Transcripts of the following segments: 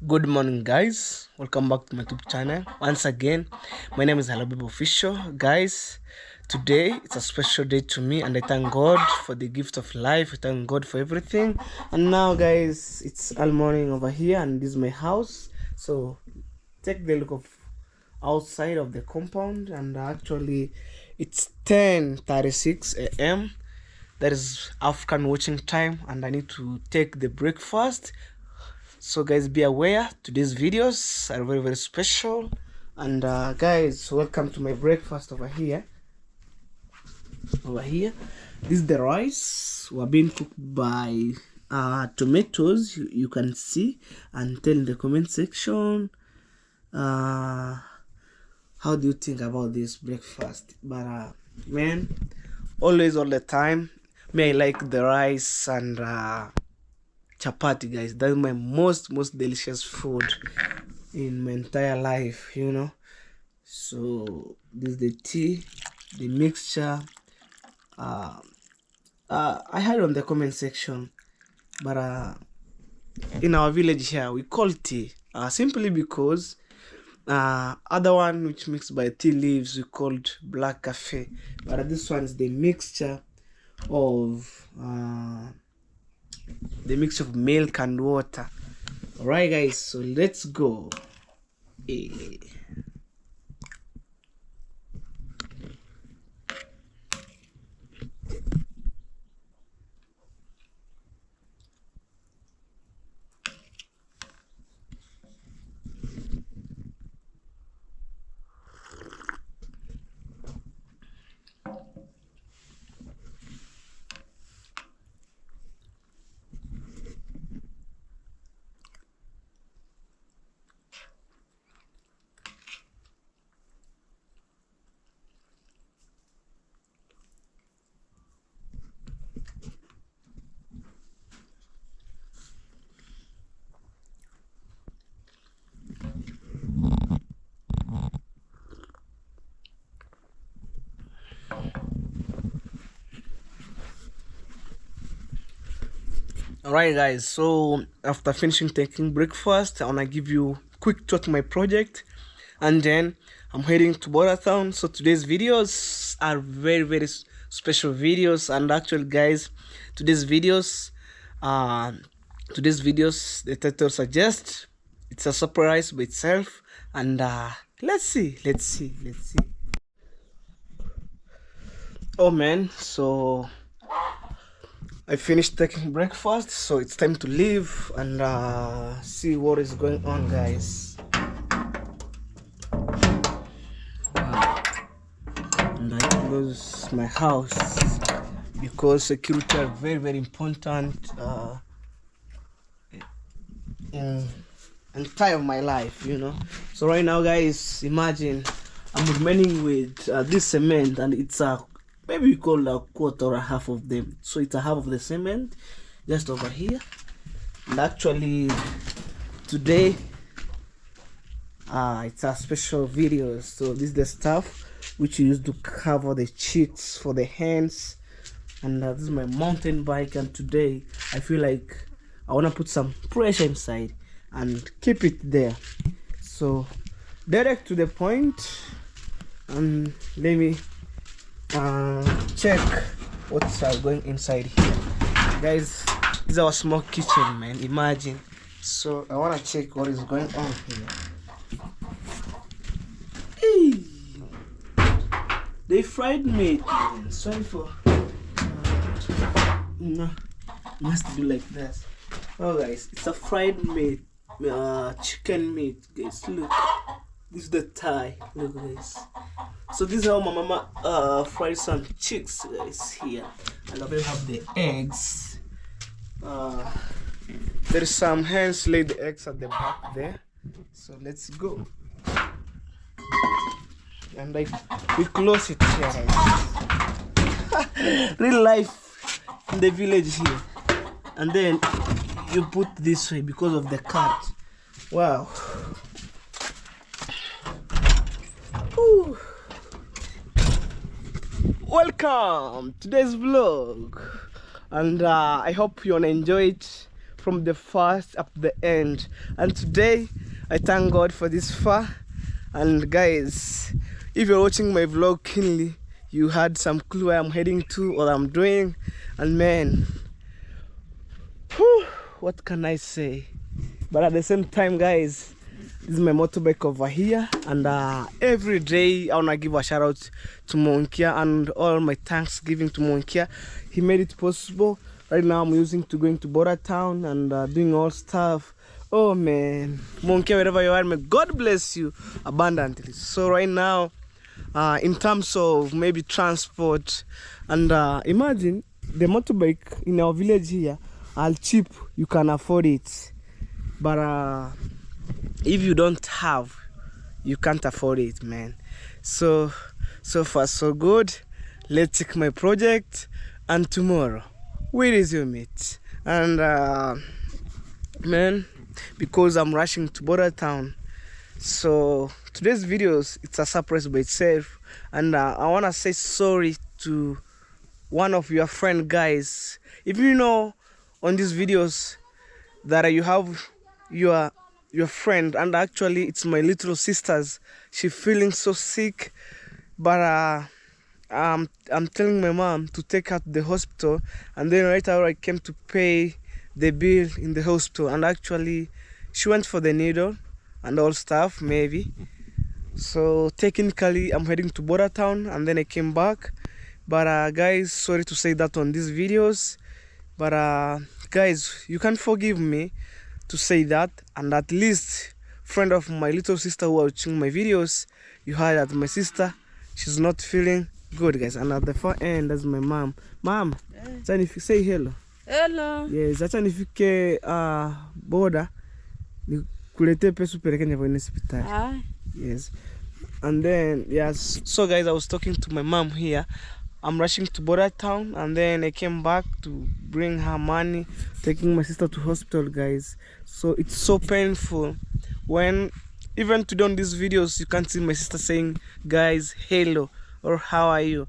Good morning, guys. Welcome back to my YouTube channel. Once again, my name is Halabib Official. Guys, today it's a special day to me, and I thank God for the gift of life. I thank God for everything. And now, guys, it's all morning over here, and this is my house. So, take the look of outside of the compound, and actually, it's 10:36 a.m. That is African watching time, and I need to take the breakfast. So guys, be aware today's videos are very special, and guys, welcome to my breakfast over here. This is the rice we're being cooked by tomatoes. You can see, and tell in the comment section how do you think about this breakfast. But man, always, all the time, me, I like the rice and chapati, guys. That's my most delicious food in my entire life, So this is the tea, the mixture. I heard on the comment section, but in our village here we call tea simply because other one which mixed by tea leaves we called black cafe, but this one is the mixture of milk and water. All right, guys, so let's go. Alright, guys, so after finishing taking breakfast, I want to give you a quick tour to my project, and then I'm heading to Border Town. So today's videos are very special videos, and actually, guys, today's videos the title suggests it's a surprise by itself, and let's see. Oh man, so I finished taking breakfast, so it's time to leave and see what is going on, guys. And I close my house because security are very important in entire of my life, So right now, guys, imagine I'm remaining with this cement, and it's maybe we call a quarter or a half of them. So it's a half of the cement just over here. And actually today it's a special video. So this is the stuff which you use to cover the cheeks for the hands. And this is my mountain bike, and today I feel like I want to put some pressure inside and keep it there. So direct to the point, and let me check what's going inside here, guys. This is our small kitchen, man. Imagine. So I want to check what is going on here. Hey, they fried meat, man. Sorry for no, must do like that. Oh, guys, it's a fried meat, chicken meat, guys. Look, this is the thigh. Look, guys. So this is how my mama fried some chicks, guys, here. And I will have the eggs. There is some hands laid the eggs at the back there. So let's go. And we close it here, guys. Real life in the village here. And then you put this way because of the cut. Wow. Ooh. Welcome to today's vlog, and I hope you wanna enjoy it from the first up to the end. And today I thank God for this far. And guys, if you're watching my vlog keenly, you had some clue where I'm heading to, what I'm doing. And man, whew, what can I say? But at the same time, guys, this is my motorbike over here, and every day I wanna give a shout out to Monkia and all my thanksgiving to Monkia. He made it possible. Right now I'm using to going to Border Town and doing all stuff. Oh man, Monkia, wherever you are, may God bless you abundantly. So right now, in terms of maybe transport, and imagine the motorbike in our village here are cheap, you can afford it. But if you don't have, you can't afford it, man. So far so good. Let's take my project, and tomorrow we resume it. And man, because I'm rushing to Border Town, so today's videos, it's a surprise by itself. And I wanna say sorry to one of your friend guys. If you know on these videos that you have your friend, and actually it's my little sister's, she feeling so sick, but I'm telling my mom to take her to the hospital, and then right after I came to pay the bill in the hospital, and actually she went for the needle and all stuff maybe. So technically I'm heading to Border Town, and then I came back. But guys, sorry to say that on these videos, but guys, you can forgive me to say that. And at least friend of my little sister who are watching my videos, you heard that my sister, she's not feeling good, guys. And at the far end, that's my mom. Mom, if you say hello. Hello. Yes, acha nifike border nikulete pesa upeleke kwenye hospitali. Yes. And then yes, so guys, I was talking to my mom here. I'm rushing to Border Town, and then I came back to bring her money, taking my sister to hospital, guys. So it's so painful when even today on these videos you can't see my sister saying, guys, hello or how are you.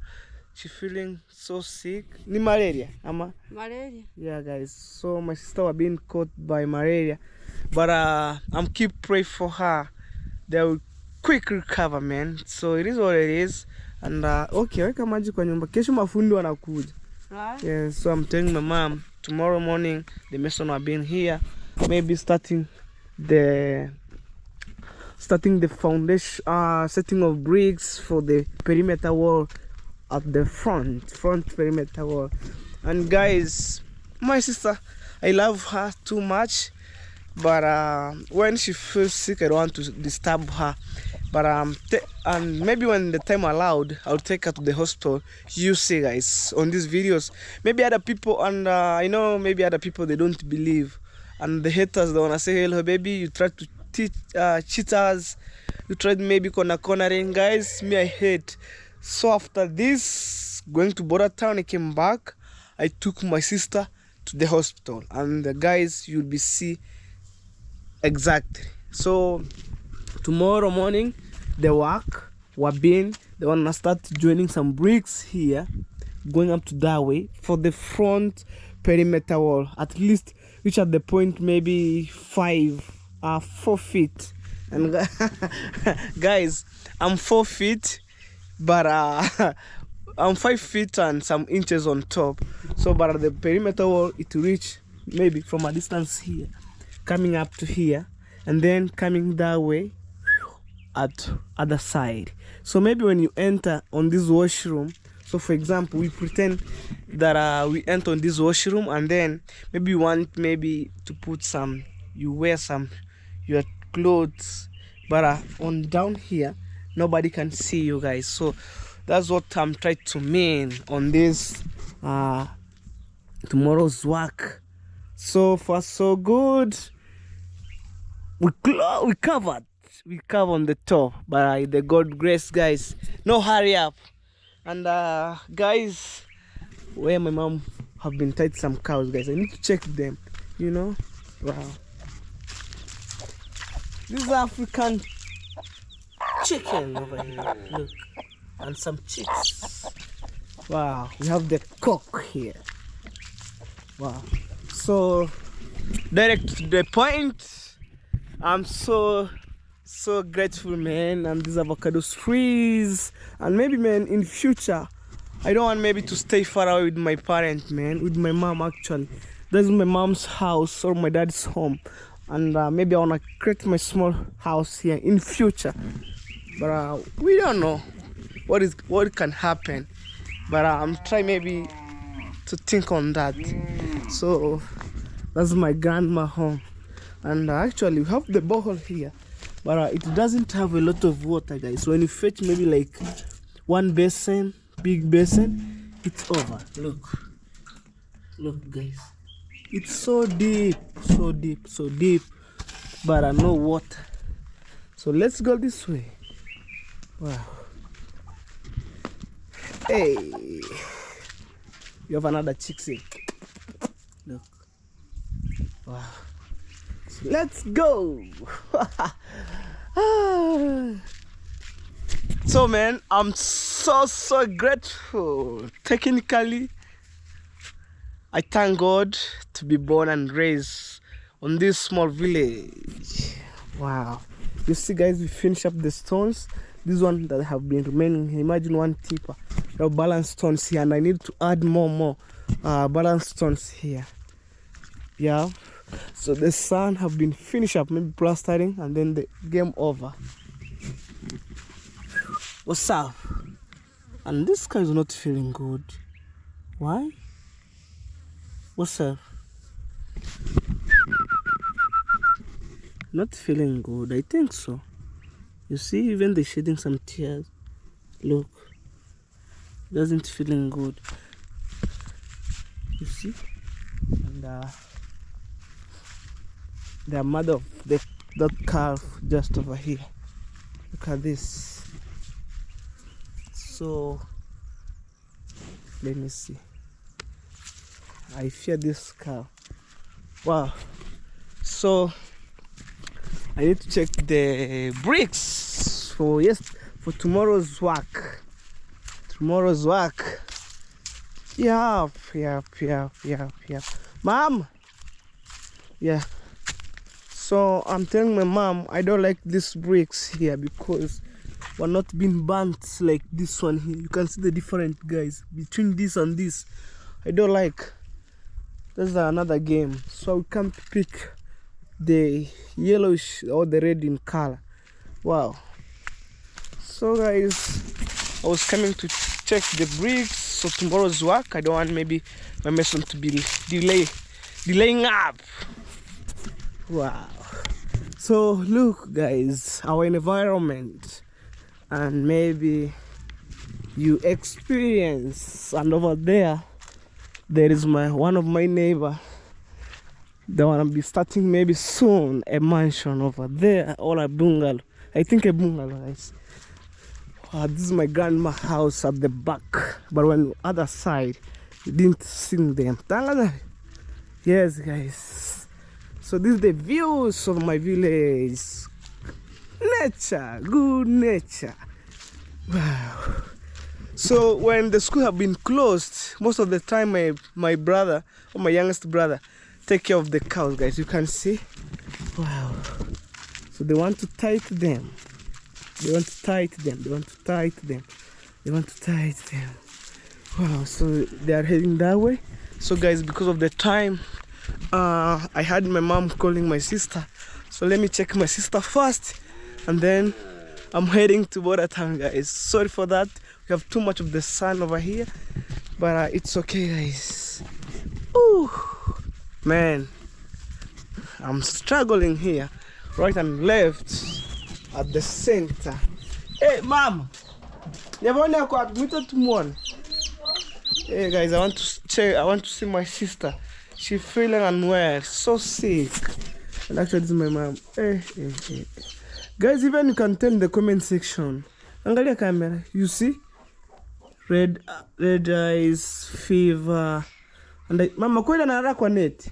She feeling so sick. Ni malaria, ama? Malaria. Yeah, guys. So my sister was being caught by malaria, but I'm keep praying for her. They will quick recover, man. So it is what it is. And okay, weka maji kwa nyumba. Kesho mafundi wanakuja. Yeah, so I'm telling my mom tomorrow morning the mason will be in here, maybe starting the foundation, setting of bricks for the perimeter wall at the front perimeter wall. And guys, my sister, I love her too much, but when she feels sick, I don't want to disturb her. But and maybe when the time allowed, I'll take her to the hospital. You see, guys, on these videos, maybe other people, and I know maybe other people, they don't believe, and the haters, they wanna say, hello baby, you tried to cheat us, you tried maybe cornering. Guys, me, I hate. So after this, going to Border Town, I came back, I took my sister to the hospital, and the guys, you'll be see exactly. So tomorrow morning, the work they wanna start joining some bricks here, going up to that way for the front perimeter wall, at least which at the point maybe 4 feet. And guys, I'm 4 feet, but I'm 5 feet and some inches on top. So but at the perimeter wall, it will reach maybe from a distance here, coming up to here, and then coming that way at other side. So maybe when you enter on this washroom, so for example, we pretend that we enter on this washroom, and then maybe you want maybe to put some, you wear some your clothes, but on down here nobody can see you, guys. So that's what I'm trying to mean on this tomorrow's work. So far so good. We covered on the top by the God grace, guys. No hurry up. And guys, where my mom have been tied some cows, guys, I need to check them, you know. Wow, this is African chicken over here, look, and some chicks. Wow, we have the cock here. Wow. So direct to the point. I'm so grateful, man. And these avocado trees, and maybe, man, in future I don't want maybe to stay far away with my parents, man, with my mom. Actually, that's my mom's house or my dad's home, and maybe I want to create my small house here in future, but we don't know what can happen, but I'm trying maybe to think on that. So that's my grandma home, and actually we have the borehole here, but it doesn't have a lot of water, guys. So when you fetch maybe like one basin, big basin, it's over. Look, guys, it's so deep, but no water. So let's go this way. Wow. Hey, you have another chicksy. Look. Wow. So let's go. So, man, I'm so grateful. Technically, I thank God to be born and raised on this small village. Wow. You see, guys, we finish up the stones. This one that have been remaining. Imagine one tipper. We have balance stones here, and I need to add more balance stones here. Yeah. So the sun have been finished up, maybe plastering, and then the game over. What's up? And this guy is not feeling good. Why? What's up? Not feeling good, I think so. You see, even they're shedding some tears. Look, doesn't feeling good. You see? And the mother of that calf just over here. Look at this. So let me see. I fear this cow. Wow. So I need to check the bricks for tomorrow's work. Yeah. Mom. Yeah. So I'm telling my mom I don't like these bricks here because we're not being burnt like this one here. You can see the difference, guys, between this and this. I don't like. There's another game. So we can pick the yellowish or the red in color. Wow. So, guys, I was coming to check the bricks. So tomorrow's work, I don't want maybe my mason to be delaying up. Wow. So look, guys, our environment, and maybe you experience, and over there is one of my neighbor. They want to be starting maybe soon a mansion over there, or a bungalow. I think a bungalow, guys. This is my grandma's house at the back, but on the other side you didn't see them. Yes, guys. So this is the views of my village. Nature, good nature. Wow. So when the school have been closed, most of the time my brother, or my youngest brother, take care of the cows, guys. You can see. Wow. So they want to tie them. Wow. So they are heading that way. So, guys, because of the time, I had my mom calling my sister. So let me check my sister first, and then I'm heading to border town, guys. Sorry for that. We have too much of the sun over here, but it's okay, guys. Ooh, man, I'm struggling here, right and left, at the center. Hey, mom, hey, guys, I want to see my sister. She's feeling unwell, so sick. And actually, this is my mom. Hey. Guys, even you can tell in the comment section. Angalia camera, you see? Red eyes, fever. And mama, kwenda nalala kwa neti.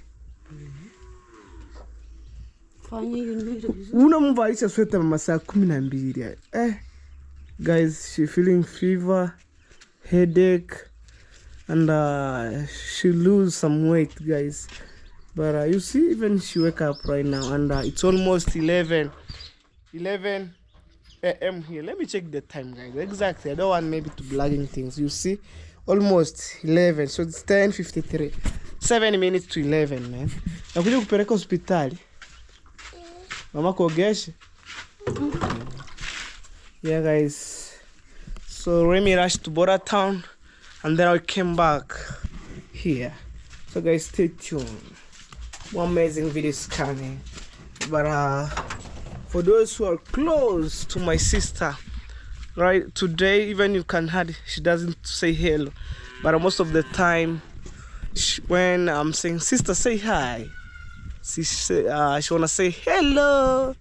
Unamvalisha sweta mama saa 12. Guys, she feeling fever, headache, and she lose some weight, guys. But you see, even she wake up right now, and it's almost 11 a.m. here. Let me check the time, guys. Exactly. I don't want maybe to blagging things. You see, almost 11. So it's 10:53. 7 minutes to 11, man. Nakuja kupeleka hospitali. Mama kuogesha. Yeah, guys. So Remy rushed to border town, and then I came back here. So guys, stay tuned. More amazing videos coming. But for those who are close to my sister, right, today even you can hear she doesn't say hello, but most of the time when I'm saying sister say hi, she wanna say hello.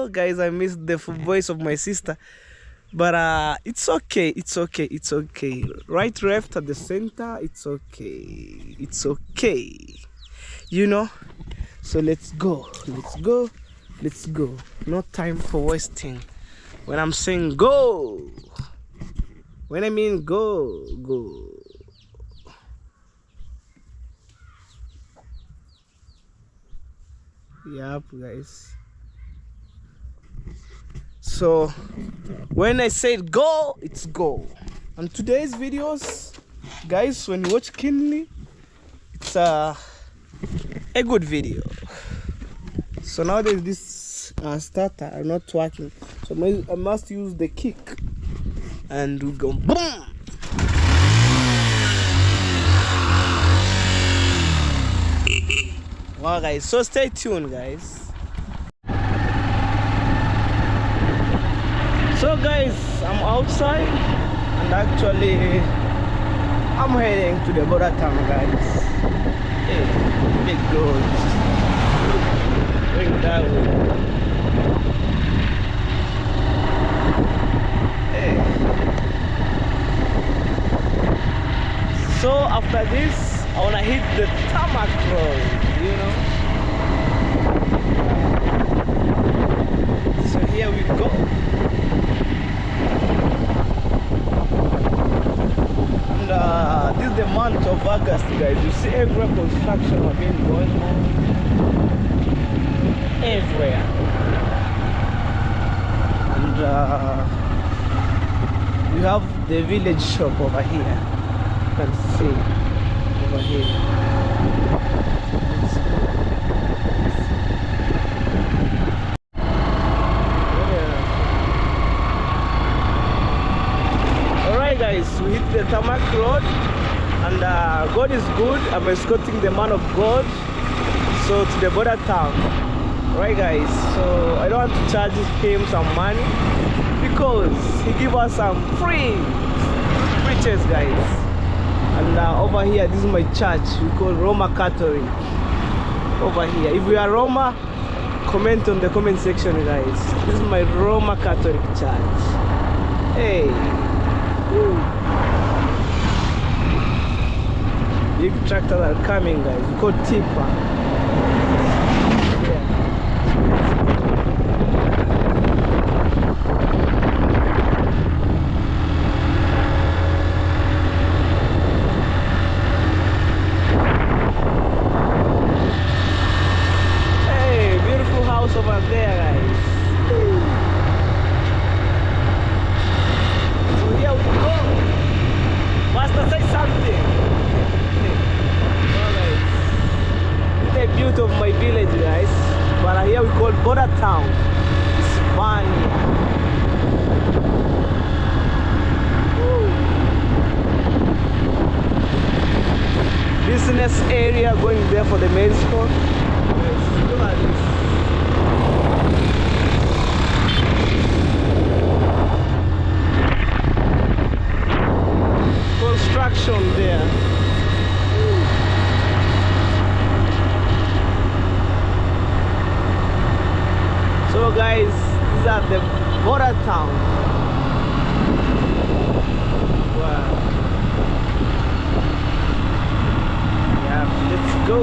Guys, I miss the voice of my sister, but it's okay. Right, left, at the center, it's okay, you know. So let's go. No time for wasting. When I'm saying go, when I mean go. Yep, guys. So when I said go, it's go. And today's videos, guys, when you watch keenly, it's a good video. So nowadays this starter are not working, so I must use the kick, and we go boom. Wow, guys, so stay tuned, guys. So guys, I'm outside, and actually I'm heading to the border town, guys. Hey, big road. Going that way. Hey. So after this, I wanna hit the tarmac road, you know. So here we go. And this is the month of August, guys. You see every construction have been going on everywhere. And we have the village shop over here. You can see over here. Alright, guys, we hit the tarmac road, and God is good. I'm escorting the man of God so to the border town. Right, guys, so I don't want to charge him some money because he give us some free preachers, guys. And over here, this is my church. We call Roma Catholic. Over here, if you are Roma, comment on the comment section, guys. This is my Roma Catholic church. Hey. Woo. Big tractors are coming, guys. We call tipper. Over there, guys. So here we go. Master, say something. Alright. It's the beauty of my village, guys. But here we call border town. It's fun. Business area going there for the main store. Look at this. Construction there. So guys, these are the border town. Wow. Yeah, let's go.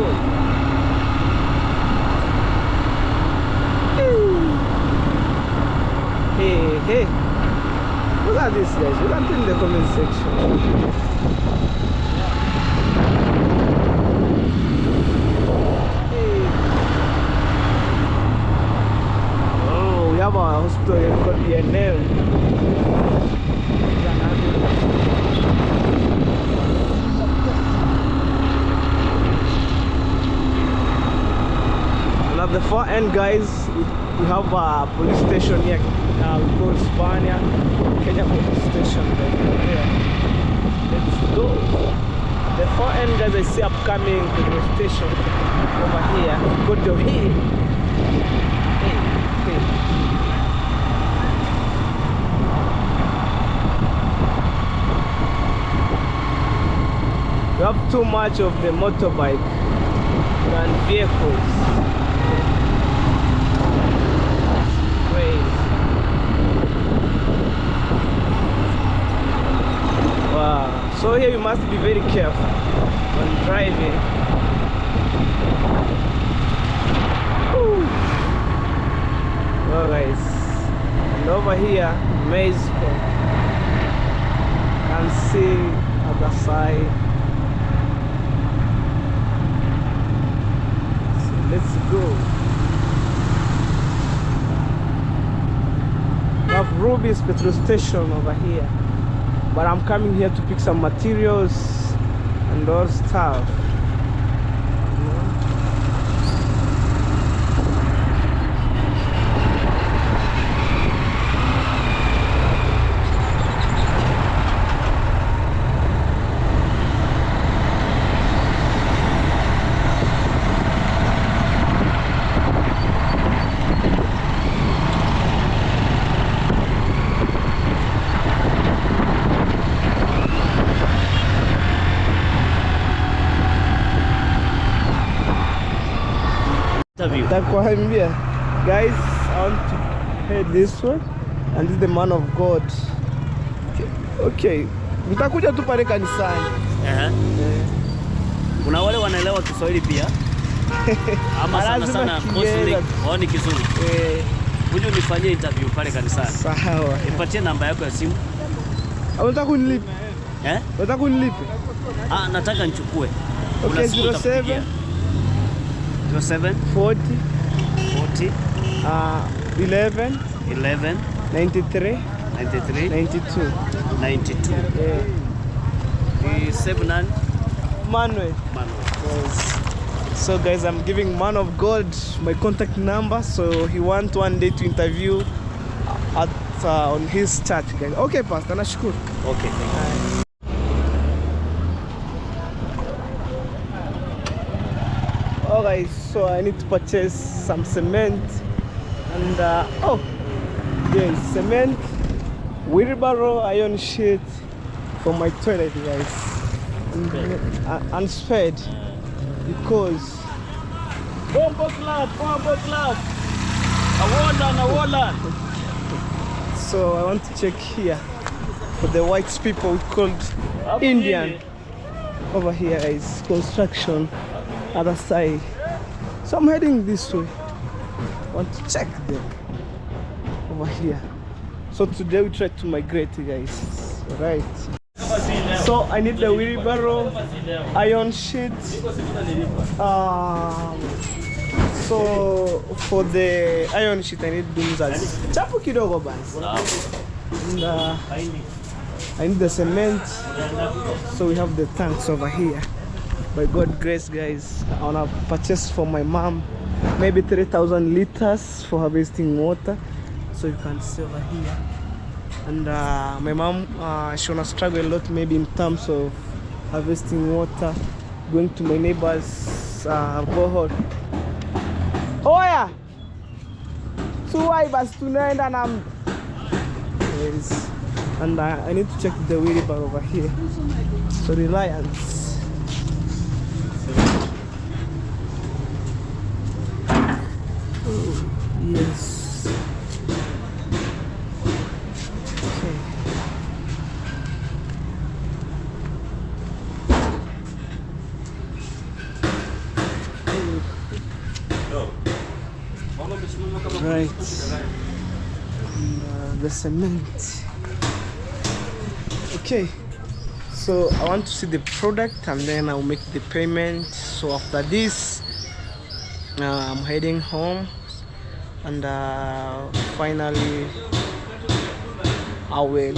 Hey. Look at this, guys. You can put in the comment section. hospital called ENL. And at the far end, guys, we have a police station here. We call Spania Kenya police station right there. Let's go. The far end, guys, I see upcoming petrol station over here. Go to here. Hey. We have too much of the motorbike than vehicles. Great. Wow. So here you must be very careful when driving. Ooh. Well, guys, and over here, Mexico. Can see other side. So let's go. We have Ruby's petrol station over here, but I'm coming here to pick some materials and all stuff. Guys, I want to head this way, and this is the man of God. Okay. Mtakuja tu pale kanisani. Kuna wale wanaelewa Kiswahili pia. Ama sana mostly waoni Kizungu. Uje unifanyie interview pale kanisani. Sawa. Nipatie namba yako ya simu. Unataka kunilipe? Unataka kunilipe? Nataka nichukue. Okay, 07 40 11 93 92. Yeah. The 7 Manuel. Yes. So guys, I'm giving man of God my contact number, so he wants one day to interview at on his church, guys. Okay, Pastor, nashukuru. Okay, thank you. Alright, so I need to purchase some cement and yes, cement, wheelbarrow, iron sheet for my toilet, guys, and spade because bombo clap, a so I want to check here for the white people called Indian. Over here is construction, other side. So I'm heading this way. I want to check them over here. So today we try to migrate, guys. Right. So I need the wheelbarrow, iron sheet. So for the iron sheet I need dunzas. Chapu kidogo basi. And I need the cement. So we have the tanks over here. By God's grace, guys, I wanna purchase for my mom maybe 3,000 liters for harvesting water. So you can see over here. And my mom, she wanna struggle a lot maybe in terms of harvesting water, going to my neighbor's borehole. Oh yeah! Bas tunaenda na yes. And I need to check the wheelbarrow over here. So Reliance. Oh, yes. Okay. Right. The cement. Okay. So I want to see the product and then I'll make the payment. So after this, I'm heading home. and finally I will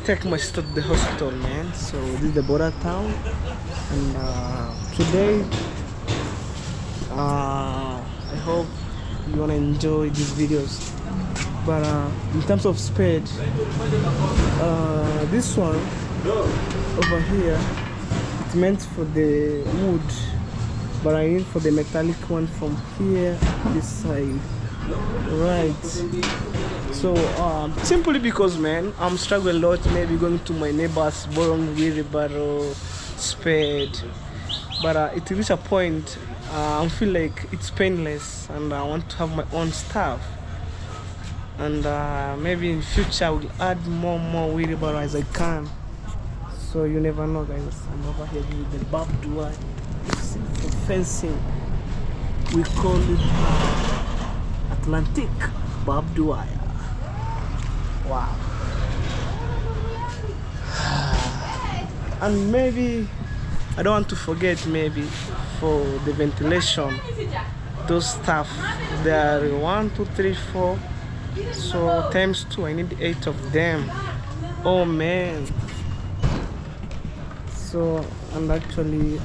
take my sister to the hospital, man. So this is the border town, and today I hope you wanna enjoy these videos. But in terms of speed, this one over here, it's meant for the wood, but I need for the metallic one from here this side, right? So simply because, man, I'm struggling a lot, maybe going to my neighbors borrowing wheelbarrow, spade, but it reach a point I feel like it's painless and I want to have my own stuff. And maybe in future I will add more wheelbarrow as I can. So you never know, guys. I'm over here with the barbed wire for fencing. We call it Atlantic barbed wire. Wow. And maybe I don't want to forget, maybe for the ventilation, those stuff, there are 1, 2, 3, 4. So times 2, I need 8 of them. Oh man. So, and actually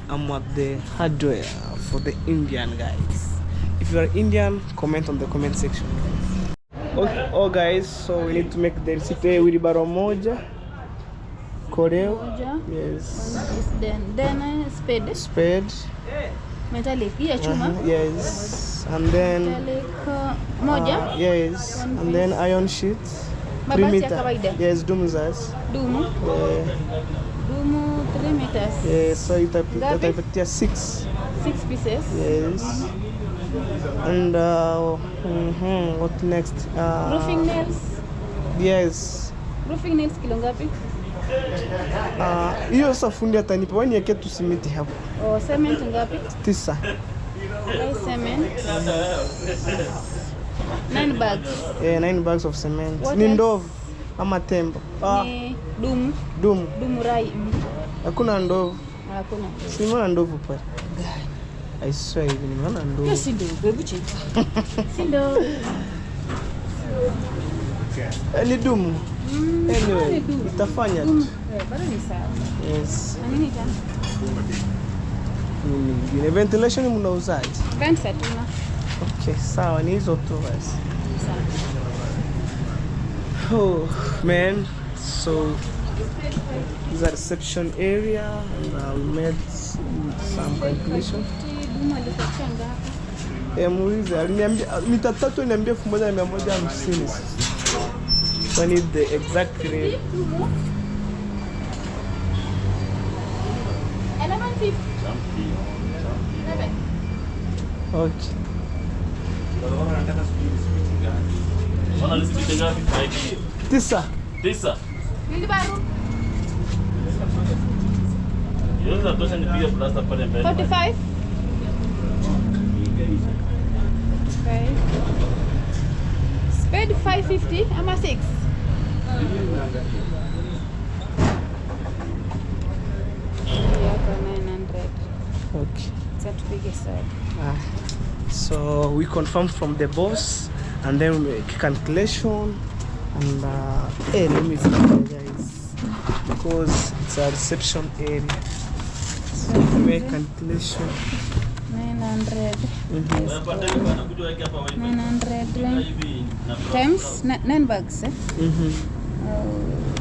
I'm at the hardware for the Indian, guys. If you are Indian, comment on the comment section, guys. Okay, oh guys, so we need to make the recipe wheelbarrow moja. Koreo. Yes. Then Spade. Metallic. Yeah, chuma. Yes. And then Metallic moja. Yes. And then iron sheet. 3 Mabati ya meter. kawaida. Yes, dumu zas. Dumu. Dumu 3 meters. Yes, so itapatia 6. 6 pieces. Yes. And what next? Roofing nails. Yes. Roofing nails kilo ngapi? Hiyo sasa fundi atanipa, wewe niweke tu simiti hapo. Oh, cement ngapi? 9. Okay, cement. 9 bags. 9 bags of cement. What Ni else? ndovu ama tembo? Ni dumu. Dumu rai. Hakuna ndovu. Hakuna. Si nimeona ndovu pale. I swear hivi nimeona ndovu. Hiyo si ndovu, hebu cheki. Si ndovu. Ni dumu. Anyway, itafanya tu. Bado ni sawa. Yes. Na nini tena? Ni ventilation mnauzaje? Vents hatuna. Okay, sawa, ni hizo tu basi. Sawa. Oh man, so this is a reception area, and we made some calculation. Dumu alipachanga hapa. Muulize, aliniambia mita 3 niambia 1150. So I need the exact rate. 1150. Okay. Tisa. Wheelbarrow. Yaweza tosha nipige plasta pale mbele. 45. Okay. Spade 550 ama 6. Yako 900. Okay. Sasa tupige side. So we confirm from the boss, and then we make calculation, and let me see, guys, because it's a reception area. So we make calculation. 900. 900 times 9 bags.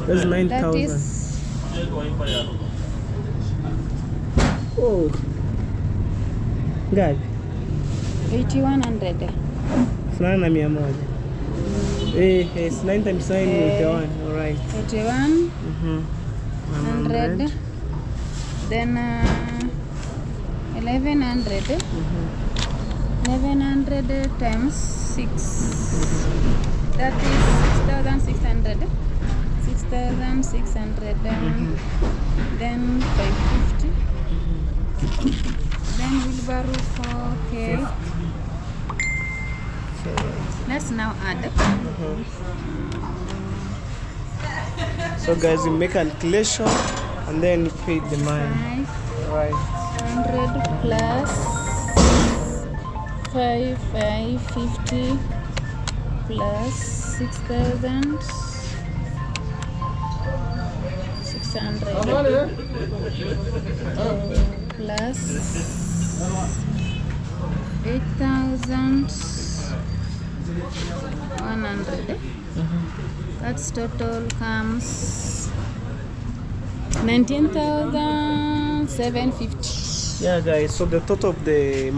That's 9,000. That is Oh, ngapi? 8100. Fulana na 100. Yes, 9 times 9 is 81. All right. 81. 100. Then 1100. 1100 times 6. That is 6,600. 6,600. Then 550. Then wheelbarrow 4K. Let's now add. So guys, we make calculation and then you pay the money. 500 Right. plus 550 plus 6,600 plus 8,100. That's total comes 19,750. Yeah, guys. So the total of the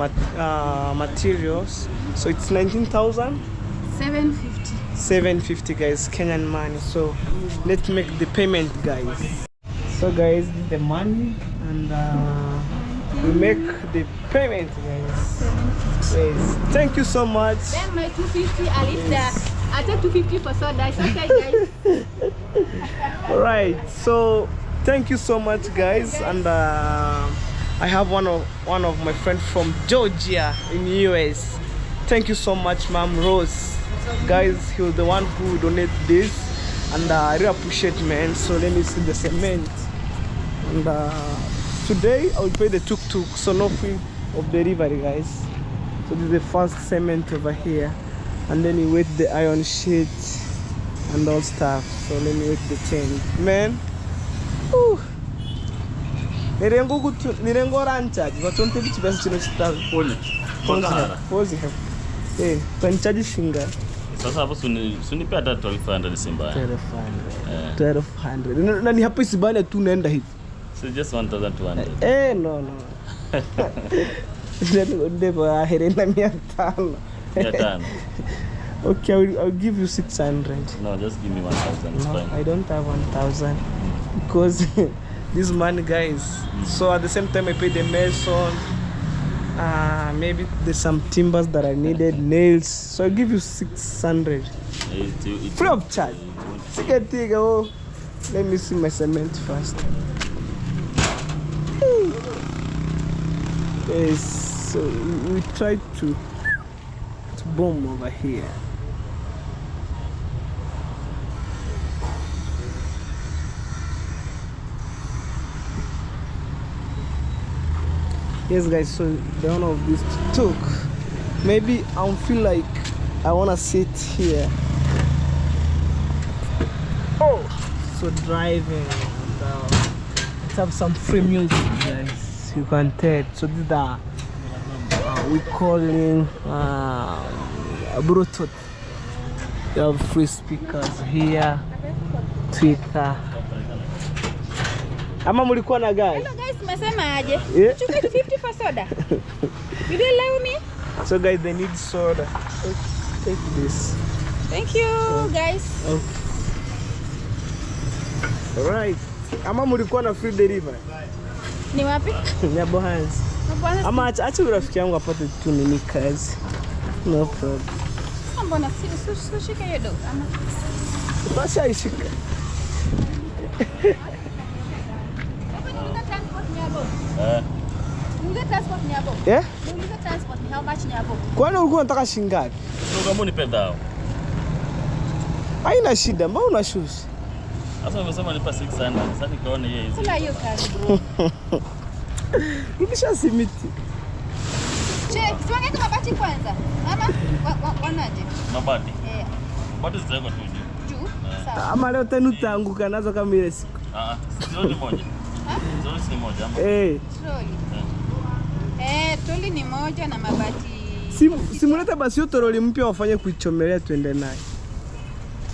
materials, so it's 19,000. 750. 750, guys, Kenyan money. So let's make the payment, guys. So guys, this is the money, and we make the payment, guys. Yes. Thank you so much. Then my 250, I leave there. I take 250 for soda. It's okay, guys. All right. So thank you so much, guys. And I have one of my friends from Georgia in US. Thank you so much, Ma'am Rose. Guys, he was the one who donated this, and I really appreciate, man. So let me see the cement. And today I will pay the tuk-tuk, so no fee of delivery, guys. So this is the first cement over here, and then you wait the iron sheet and all stuff. So let me wait the change, man. Nirengo rancha vatonte bichi basi chino chitavi pozi hapo tuncharge shinga sasa hapo suni pia hata 1200 simba 1200 na ni hapo isibane tu naenda hivi, so just 1200 no ndivyo aherenda 500 okay, I'll give you 600. No, just give me 1000. It's fine. I don't have 1000 because this money, guys. So at the same time I pay the mason, maybe there's some timbers that I needed, nails, so I'll give you 600 free of charge. Let me see my cement first. Yes, so we try to bomb over here. Yes, guys, so the owner of this tuk, maybe I feel like I want to sit here. So driving, and let's have some free music, guys. You can tell. So this is we calling Bluetooth. You have free speakers here, Twitter. Ama mulikuwa na gari? Hello guys, umesema aje? Yeah. Chukua 250 for soda. You will allow me? So guys, they need soda. Take this. Thank you, guys. Alright. Ama mulikuwa na free delivery? Ni wapi? Nyabo hands. Ama acha rafiki yangu apate tu nini kazi. No problem. Mbona shika hiyo do? Ama basi aishika. transport ni hapo. Yeah? Transport ni how much ni hapo? Kwani ulikuwa unataka shilingi ngapi? Sio kama nipe dao. Haina shida, mbona unashusha? Sasa umesema nipa 600. Sasa nikaona yeye hizi. Kula hiyo kazi bro. Rudisha simiti. Check, siwangeke mabati kwanza. Ama wanaje? Mabati. Mabati zitawekwa tu juu. Juu? Sawa. Ama leo tena utaanguka nazo kama ile siku. Troli moja. Troli ni moja ama? Troli. Troli ni moja na mabati. Simuleta basi hiyo troli mpya wafanye kuichomelea tuende naye.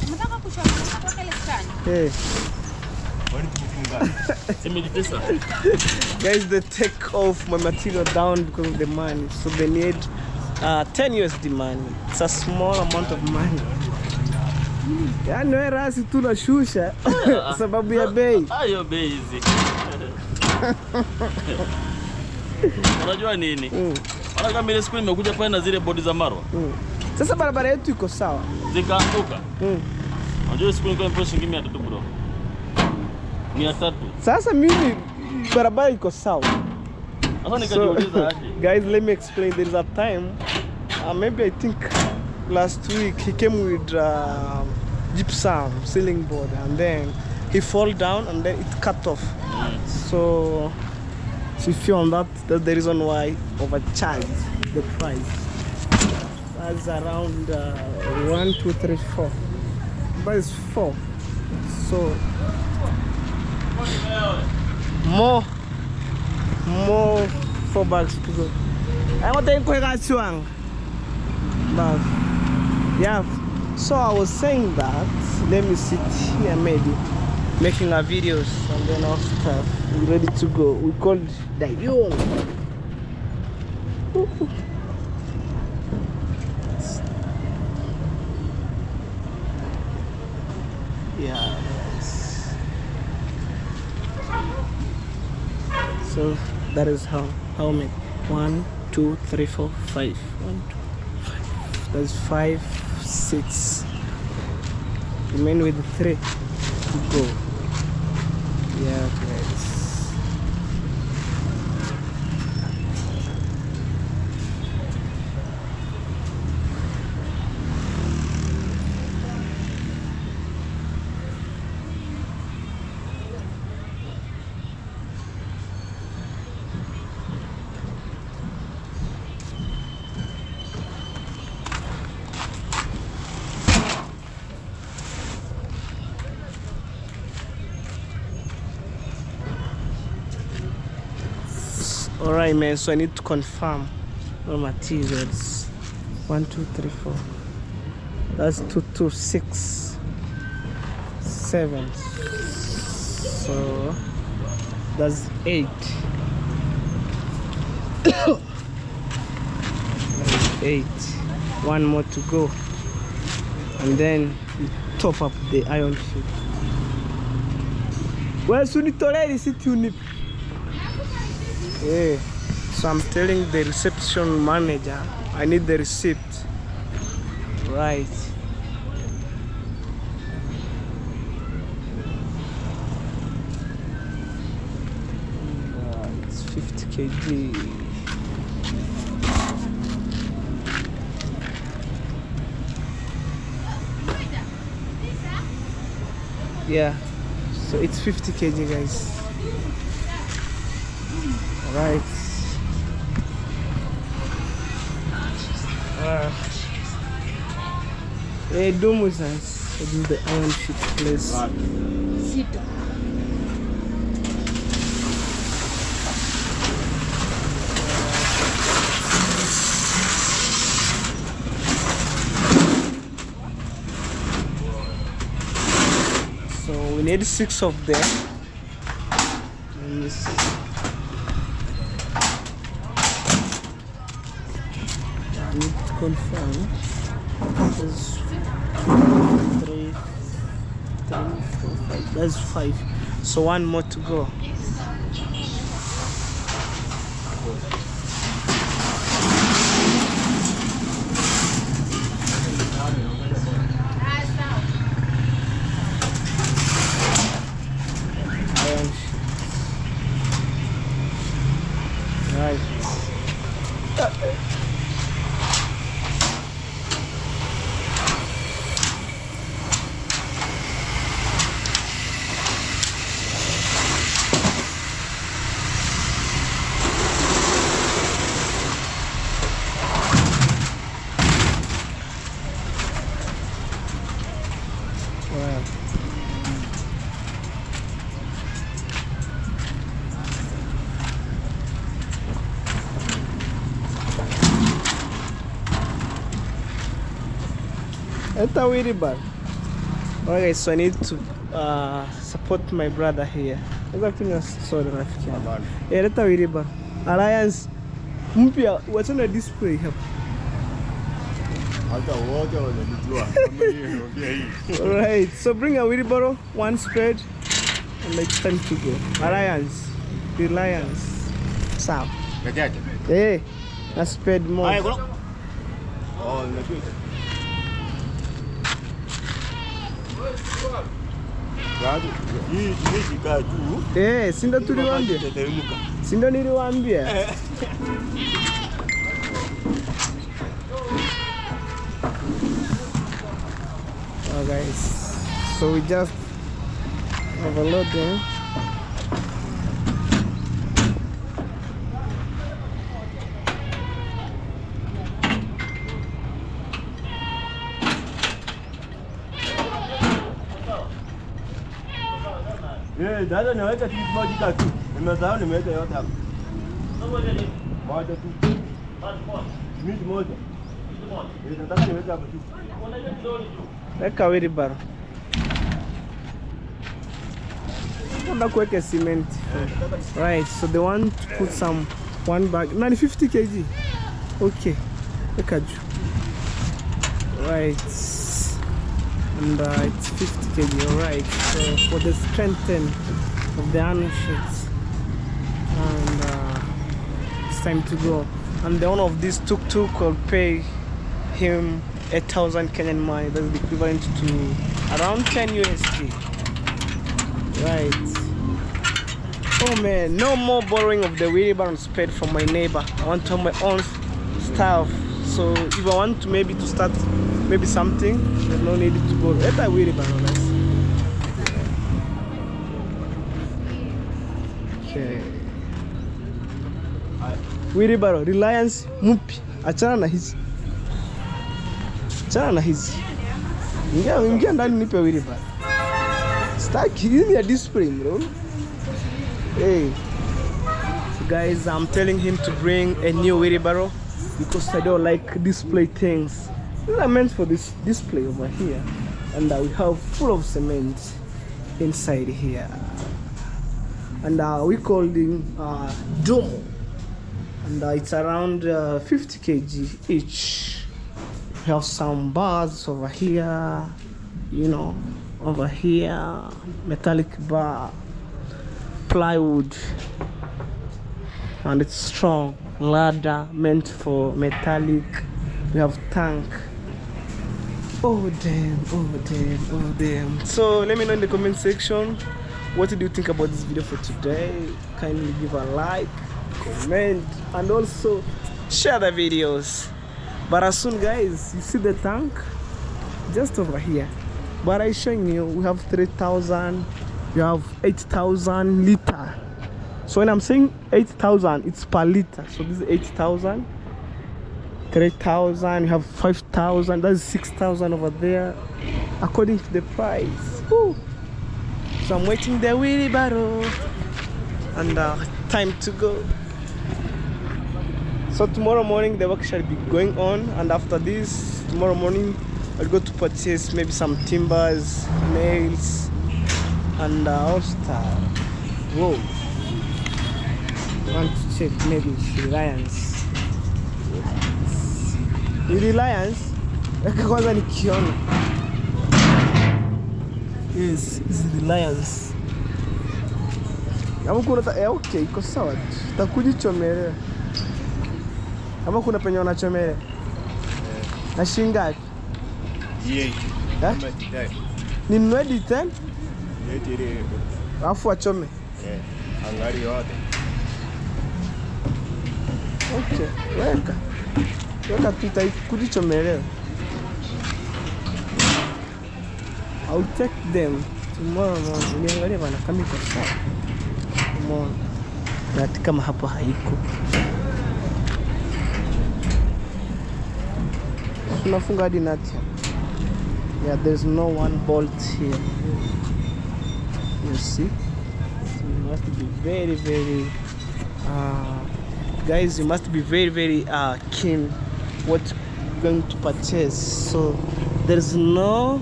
Unataka kuchomelea kwa ile stand? Guys, they take off my material down because of the money. So they need 10 USD money. It's a small amount of money. Yaani wewe rasi tu nashusha sababu ya bei. Hiyo bei hizi. Unajua nini? Wala kama ile siku nimekuja pale na zile bodi za Marwa. Sasa barabara yetu iko sawa. Zikaanguka. Unajua siku nilikuwa nipo shilingi 300 bro. 300. Sasa mimi barabara iko sawa. Sasa nikajiuliza aje. Guys, let me explain. There is a time, maybe I think last week he came with gypsum ceiling board, and then he fall down and then it cut off. So if you on that's the reason why overcharged the price. That's around 1, 2, 3, 4. But it's 4. So more 4 bags to go. I want to quick at you. But yeah. So I was saying that let me sit here maybe making our videos and then our stuff. We're ready to go. We called the young. Yeah, yes. So that is how many? 1, 2, 3, 4, 5. 1, 2, 5. That's 5, 6. Remain with 3 to go. Yeah, guys. Alright, man, so I need to confirm all materials. 1, 2, 3, 4. That's 2, 2, 6, 7. So that's 8. 8. 1 more to go. And then you top up the iron sheet. Well, so you already sit unip. Yeah. So I'm telling the reception manager I need the receipt. Right. It's 50 kg. Yeah, so it's 50 kg, guys. Right. Hey, Domus, I do the iron sheet, please. Sit. So we need 6 of them. Let me see. I need to confirm. There's 3, 4, 5. That's 5. So 1 more to go. Right. Well. It's a weird bad. Okay, so I need to support my brother here. Everything is so rafiki. Yeah, it's a weird bad. Alliance mpya what's on the display hapa. Alright, so bring a wheelbarrow, 1 spade, and it's time to go. Alliance, Reliance, Sam. Hey, a spade more. Eh, sindo tuliwaambia. Sindo niliwaambia. Oh guys, so we just overloading. Dada naweka kitu moja tu. Nimesahau nimeweka yote hapa. Moja tu. Mimi moja. Nataka niweke hapa tu. Weka wheelbarrow. Nataka kuweka cement. Right, so they want to put some one bag. 50 kg. Okay. Weka juu. Right. And it's 50 kg, alright. So for the strengthening of the iron sheets, and it's time to go. And the owner of this tuk-tuk will pay him 8,000 Kenyan money. That's the equivalent to around 10 USD. Right. Oh man, no more borrowing of the wheelbarrow paid from my neighbor. I want to have my own stuff. So if I want to maybe to start maybe something, there's no need to borrow. Let that wheelbarrow, guys. Okay. Wheelbarrow, Reliance Mupi. Achana na hizi. Achana na hizi. Ingia ndani nipe wheelbarrow. Staki, hii ni ya display, bro. Hey. Guys, I'm telling him to bring a new wheelbarrow because I don't like display things. These are meant for this display over here. And we have full of cement inside here. And we call them Domo. And it's around 50 kg each. We have some bars over here, you know, over here, metallic bar, plywood, and it's strong. Ladder meant for metallic. We have tank. Oh damn, oh damn, oh damn. So let me know in the comment section, what do you think about this video for today? Kindly give a like, comment, and also share the videos. But as soon, guys, you see the tank just over here, but I'm showing you we have 3,000, we have 8,000 liter. So when I'm saying 8,000, it's per liter. So this is 8,000, 3,000, you have 5,000, that's 6,000 over there, according to the price. Woo. So I'm waiting the wheelbarrow, and time to go. So tomorrow morning the work shall be going on, and after this, tomorrow morning I'll go to purchase maybe some timbers, nails, and all stuff. Whoa. I want to check maybe Reliance. Reliance? Kwanza nikiona. Yes, is Reliance. Kama kuna okay, iko sawa tu. Takujichomelea. Kama kuna penye unachomelea. Na shilingi ngapi? Yeye. Ni mwedi 10? Yeye. Alafu achome. Angali yote. Okay, weka tu kujichomelea. I'll take them tomorrow morning. Niangalie bana kama iko sawa. Tomorrow. Na kama hapo haiko. Tunafunga hadi nati. Yeah, there's no one bolt here. You see? So you must be very guys, you must be very keen what you're going to purchase. So there's no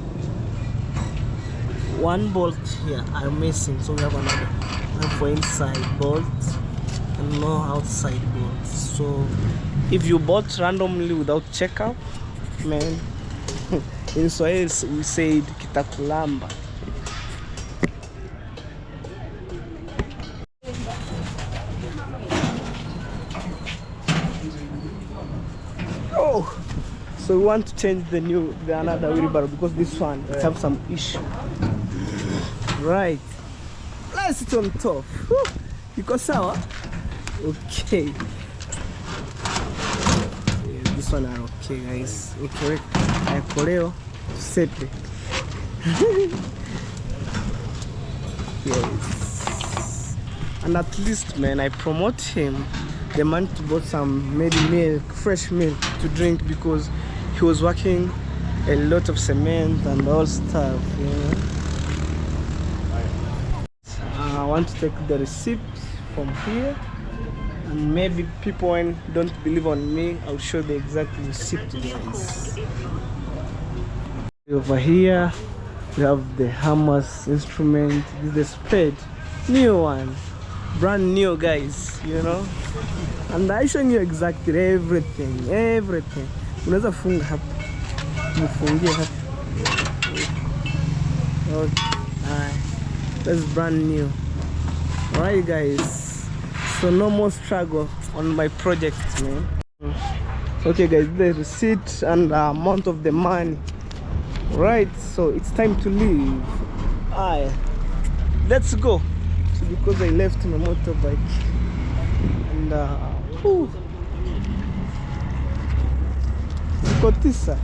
one bolt here I'm missing, so we have another. We have inside bolt and no outside bolt. So if you bought randomly without checkup, man, in Swahili we said kitakulamba. Oh, so we want to change the another wheelbarrow because this one it have some issue. Right, let's sit on top. Iko sawa? Okay. Yeah, this one are okay, guys. Okay, koleo sepe. Yes. And at least, man, I promote him. The man to bought some maybe milk, fresh milk to drink because he was working a lot of cement and all stuff, you know. want to take the receipt from here, and maybe people when don't believe on me, I'll show the exact receipt to you guys. Over here we have the hammers instrument. This is the spade, new one, brand new, guys, you know, and I showing you exactly everything. Unaweza funga hapa, mfungie hapa. Okay, that's brand new. Alright guys, so no more struggle on my project, man. Okay guys, the receipt and the amount of the money. Right, so it's time to leave. Alright, let's go. So because I left my motorbike and kotisa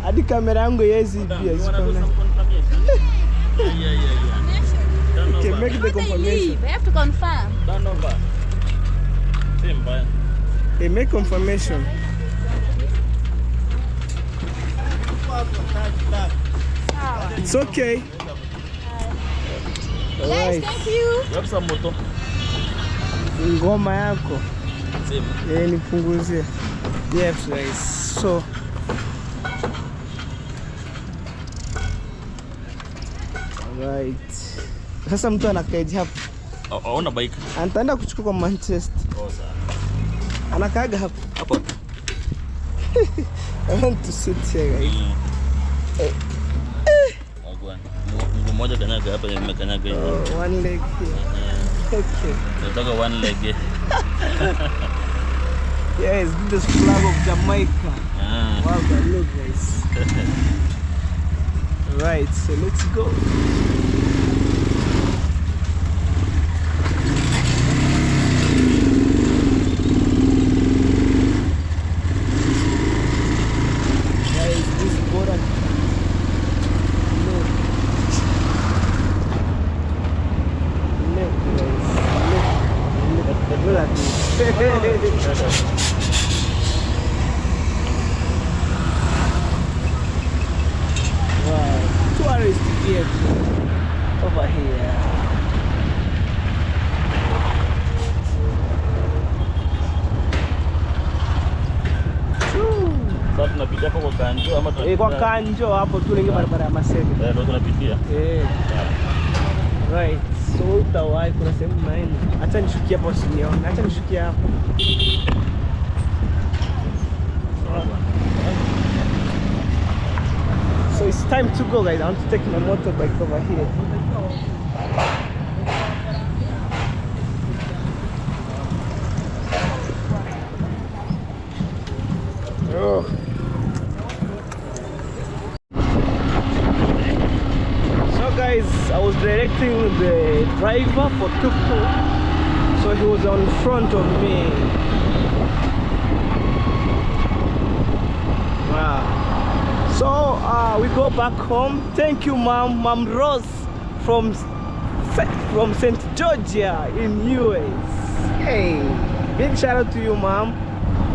hadi kamera yangu yezi pia. Okay, make the confirmation. I have to confirm. Turn over. Hey, make confirmation. It's okay. Guys, Alright. thank you. Grab some moto. Ngoma yako. Same. Nipunguzie. Yes guys. So alright. Sasa mtu anakaidi hapa. Aona bike. Anataenda kuchukua kwa Manchester. Oh, sawa. Anakaaga hapa. Hapo. I want to sit here guys. Mguu mmoja kanyaga hapa, nimekanyaga hivi. One leg here. Okay. Nataka one leg. Yes, this is flag of Jamaica. Wow, but look guys. Right, so let's go. Guys, this border. Look. Look guys. Look at this. Wow, tourist vehicle over here. Sasa tunapitia kwa Kanjo ama Kwa Kanjo hapo tu lenye barabara ya Masebe. ndio tunapitia. Right. So utawahi kuna sehemu naenda. Acha nishukie hapo usinione. Acha nishukie hapo. So it's time to go guys. I want to take my motorbike over here. Oh. So guys, I was directing the driver for tuk-tuk, so he was on front of me. Wow. So we go back home. Thank you, Mom Rose from St. Georgia in U.S. Hey, big shout out to you, Mom.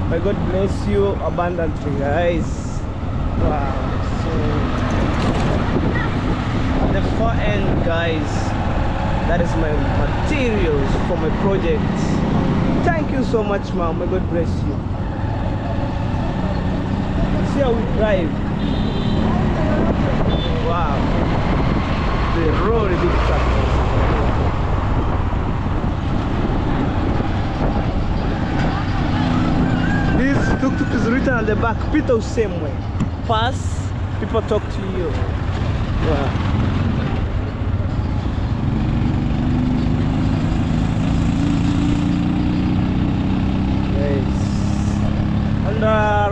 May God bless you abundantly, guys. Wow. So at the far end, guys, that is my materials for my project. Thank you so much, Mom. May God bless you. See how we drive. Wow. The road is big truck. This tuk-tuk is written on the back, Peter same way. Pass, people talk to you. Wow. Yes. And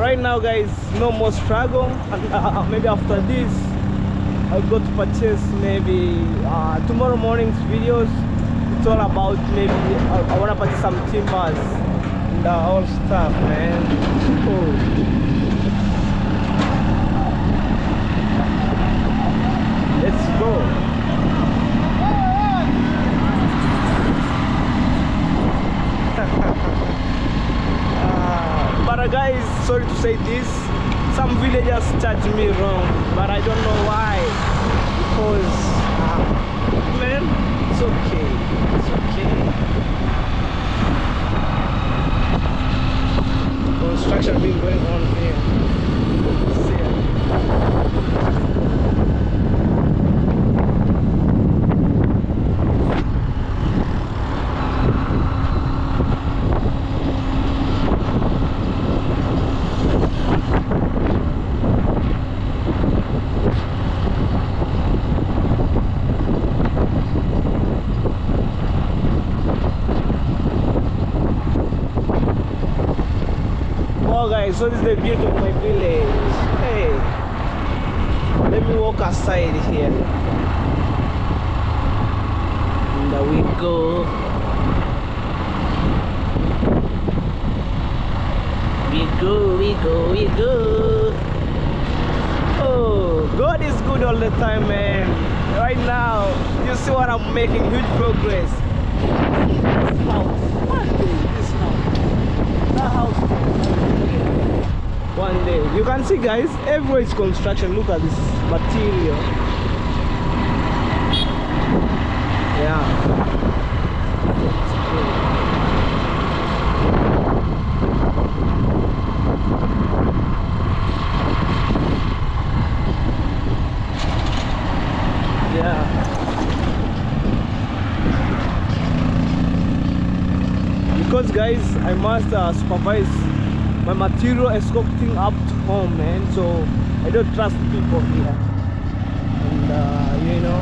right now guys, no more struggle. And maybe after this, I'll go to purchase maybe tomorrow morning's videos. It's all about maybe I want to purchase some timbers. The whole stuff, man. Cool. Let's go. But guys, sorry to say this, some villagers charge me wrong, but I don't know why. Because man, So this is the beauty of my village. Hey, let me walk aside here. And there we go. We go. Oh, God is good all the time, man. Right now, you see what I'm making, huge progress. This house, one day, this house, that house. One day, you can see, guys, everywhere is construction. Look at this material. Yeah. Because guys, I must supervise my material escorting up to home, man. So I don't trust people here, and you know.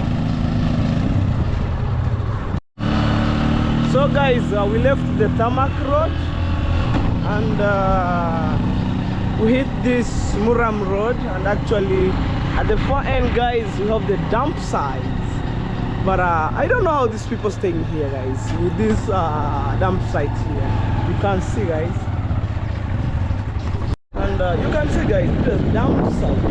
So guys, we left the tarmac road and we hit this Muram road, and actually at the far end, guys, we have the dump site. But I don't know how these people staying here, guys, with this dump site here. You can see, guys, and you can see, guys, the dump site,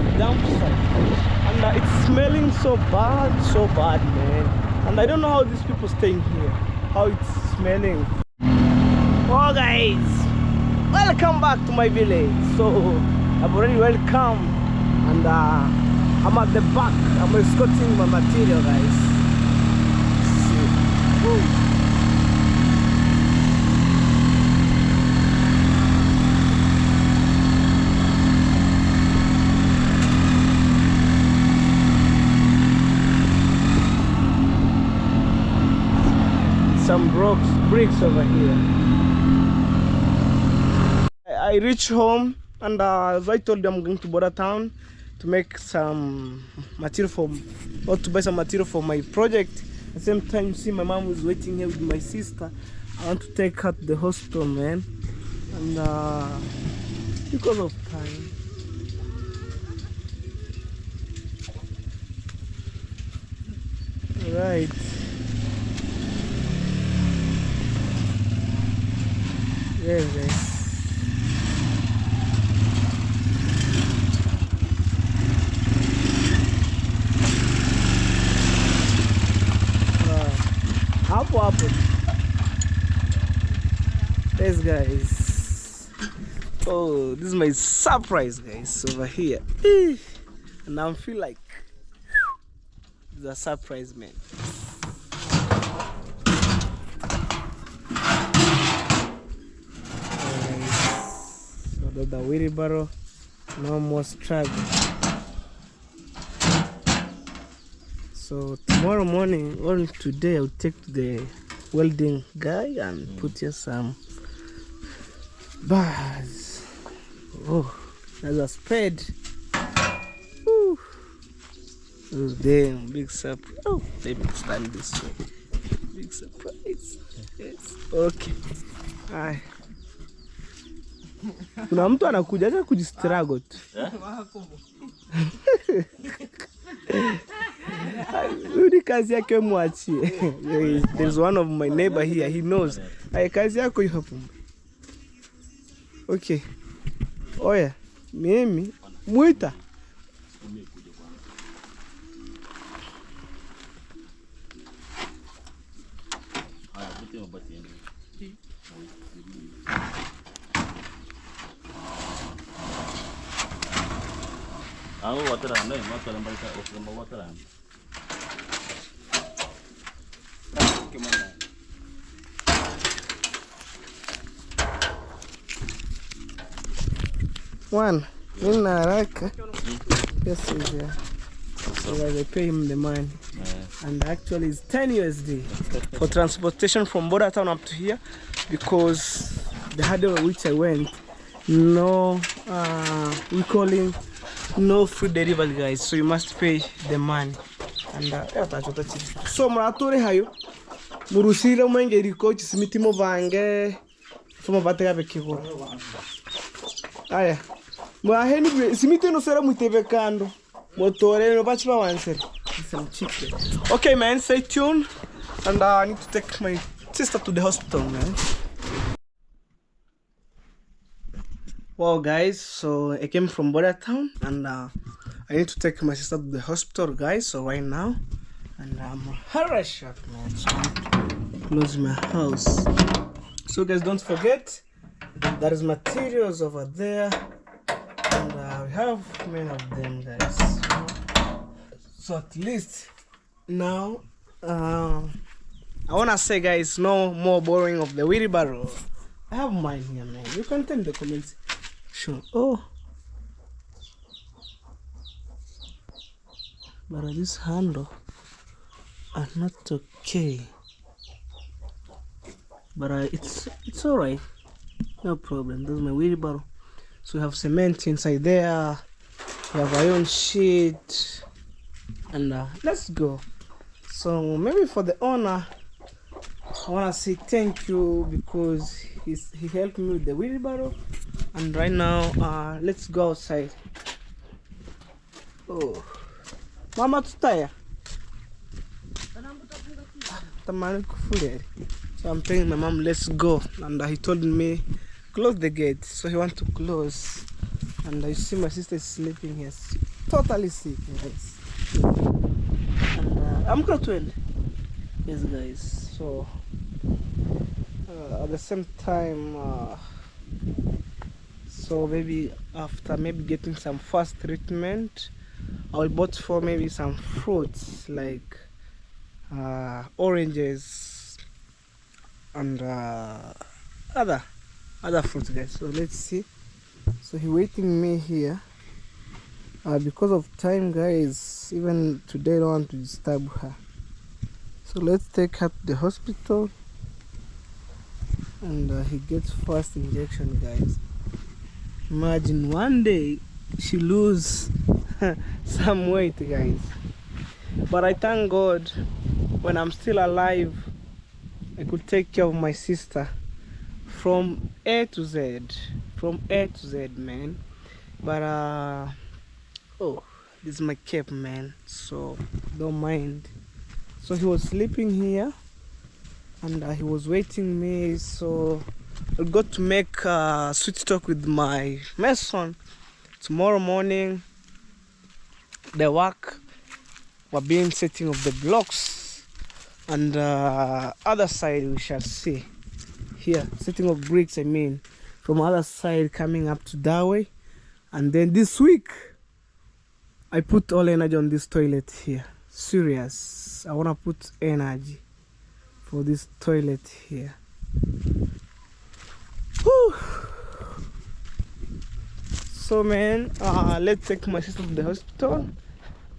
and it's smelling so bad, man. And I don't know how these people staying here, how it's smelling. Oh, guys, welcome back to my village. So I've already welcome, and I'm at the back. I'm escorting my material, guys. Woo. Some bricks over here. I reached home, and as I told them, I'm going to border town to make some material or to buy some material for my project. At the same time, see, my mom was waiting here with my sister. I want to take her to the hospital, man, and because of time. All right. Yes. Hapo. Yes, guys. Oh, this is my surprise, guys, over here. And I feel like it's a surprise, man. So the wheelbarrow, no more struggle. So tomorrow morning or today I'll take to the welding guy and put here some bars. Oh, there's a spade. Ooh. Oh, damn, big surprise. Oh, let me stand this way. Big surprise. Yes. Okay. Hi. Kuna mtu anakuja acha kujistrago tu. Kazi yake mwachie. There's one of my neighbor here, he knows. Ay, kazi yako hiyo hapo. Okay. Oya, mimi muita. Aku wataran deh, wataran mereka mau wataran. Gimana? One, in haraka. Yes, is here. So they pay him the money. And actually it's 10 USD for transportation from border town up to here, because the hurdle which I went, no we call him no free delivery, guys, so you must pay the money. And so muratore hayo murusire mwengeri coach simitimo vange fuma batega bekigoro Aya. Mwaheni simite no sera mutebe kando. Motore no bachi ba wanser. Some chicken. Okay man, stay tuned. And I need to take my sister to the hospital, man. Wow guys, so I came from Border Town and I need to take my sister to the hospital, guys. So right now, and I'm hurry shot, man. So I need to close my house. So guys, don't forget there is materials over there, and we have many of them, guys. So at least now, I wanna say, guys, no more borrowing of the wheelbarrow. I have mine here, man. You can tell in the comments. Sure. Oh, but this handle are not okay. But it's alright. No problem. That's my wheelbarrow. So we have cement inside there. We have iron sheet, and let's go. So maybe for the owner, I wanna say thank you because he helped me with the wheelbarrow. And right now, let's go outside. Oh, Mama tutaya. So I'm telling my mom, let's go. And he told me, close the gate. So he wants to close. And you see my sister is sleeping here. Totally sick, guys. And I'm going to end. Yes, guys. So at the same time, so maybe after getting some fast treatment, I will bought for maybe some fruits like oranges and other fruits, guys. So let's see. So he waiting me here because of time, guys. Even today I don't want to disturb her. So let's take her to the hospital and he gets first injection, guys. Imagine one day she lose some weight, guys. But I thank God when I'm still alive, I could take care of my sister from A to Z. From A to Z, man. But oh, this is my cape, man. So don't mind. So he was sleeping here and he was waiting me. So I got to make sweet talk with my mason tomorrow morning. The work we're being setting of the blocks, and other side we shall see here setting of bricks. I mean, from other side coming up to that way, and then this week I put all energy on this toilet here. Serious, I wanna put energy for this toilet here. Whew. So man, let's take my sister to the hospital,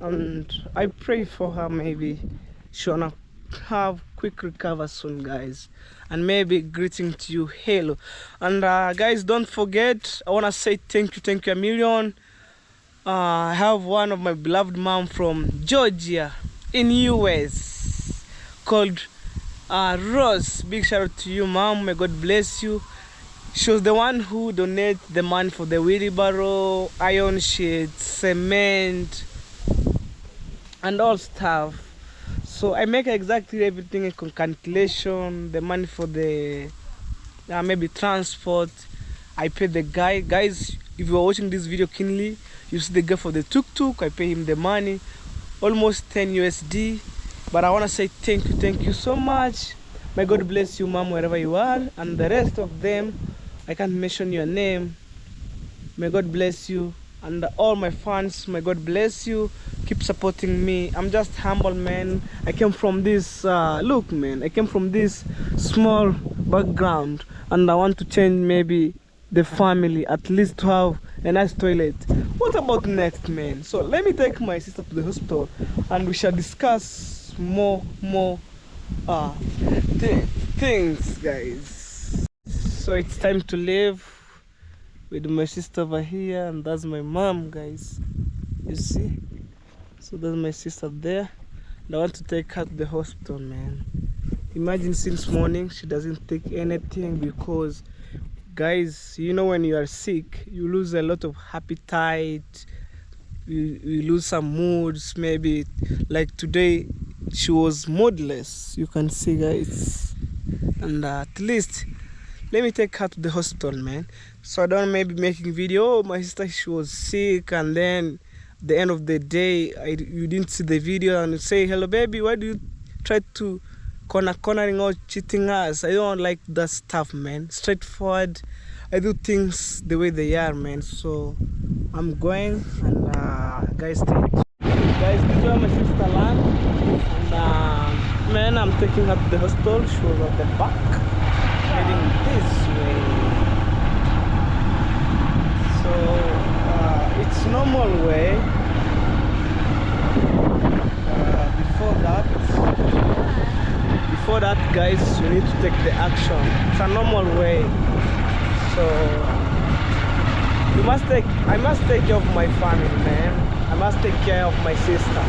and I pray for her. Maybe she wanna have quick recover soon, guys. And maybe greeting to you, hello. And guys, don't forget, I wanna say thank you a million. I have one of my beloved mom from Georgia in US called Rose. Big shout out to you, mom. May God bless you. She was the one who donated the money for the wheelbarrow, iron sheets, cement, and all stuff. So I make exactly everything, a calculation, the money for the maybe transport. I pay the guy. Guys, if you are watching this video keenly, you see the guy for the tuk-tuk. I pay him the money, almost 10 USD. But I want to say thank you so much. May God bless you, mom, wherever you are. And the rest of them, I can't mention your name. May God bless you. And all my fans, may God bless you. Keep supporting me. I'm just humble, man. I came from this look, man, I came from this small background, and I want to change maybe the family, at least to have a nice toilet. What about next, man? So let me take my sister to the hospital and we shall discuss more things, guys. So it's time to leave with my sister over here, and that's my mom, guys. You see? So that's my sister there, and I want to take her to the hospital, man. Imagine since morning she doesn't take anything because guys, you know, when you are sick, you lose a lot of appetite. You lose some moods. Maybe like today, she was moodless. You can see, guys, and at least let me take her to the hospital, man. So I don't maybe making video. Oh, my sister, she was sick, and then at the end of the day, you didn't see the video and you say, hello baby, why do you try to cornering or cheating us? I don't like that stuff, man. Straightforward. I do things the way they are, man. So I'm going, and guys, this is where my sister land, and man, I'm taking her to the hospital. She was at the back, heading this way. So it's normal way. Before that, guys, you need to take the action. It's a normal way. So I must take care of my family, man. I must take care of my sister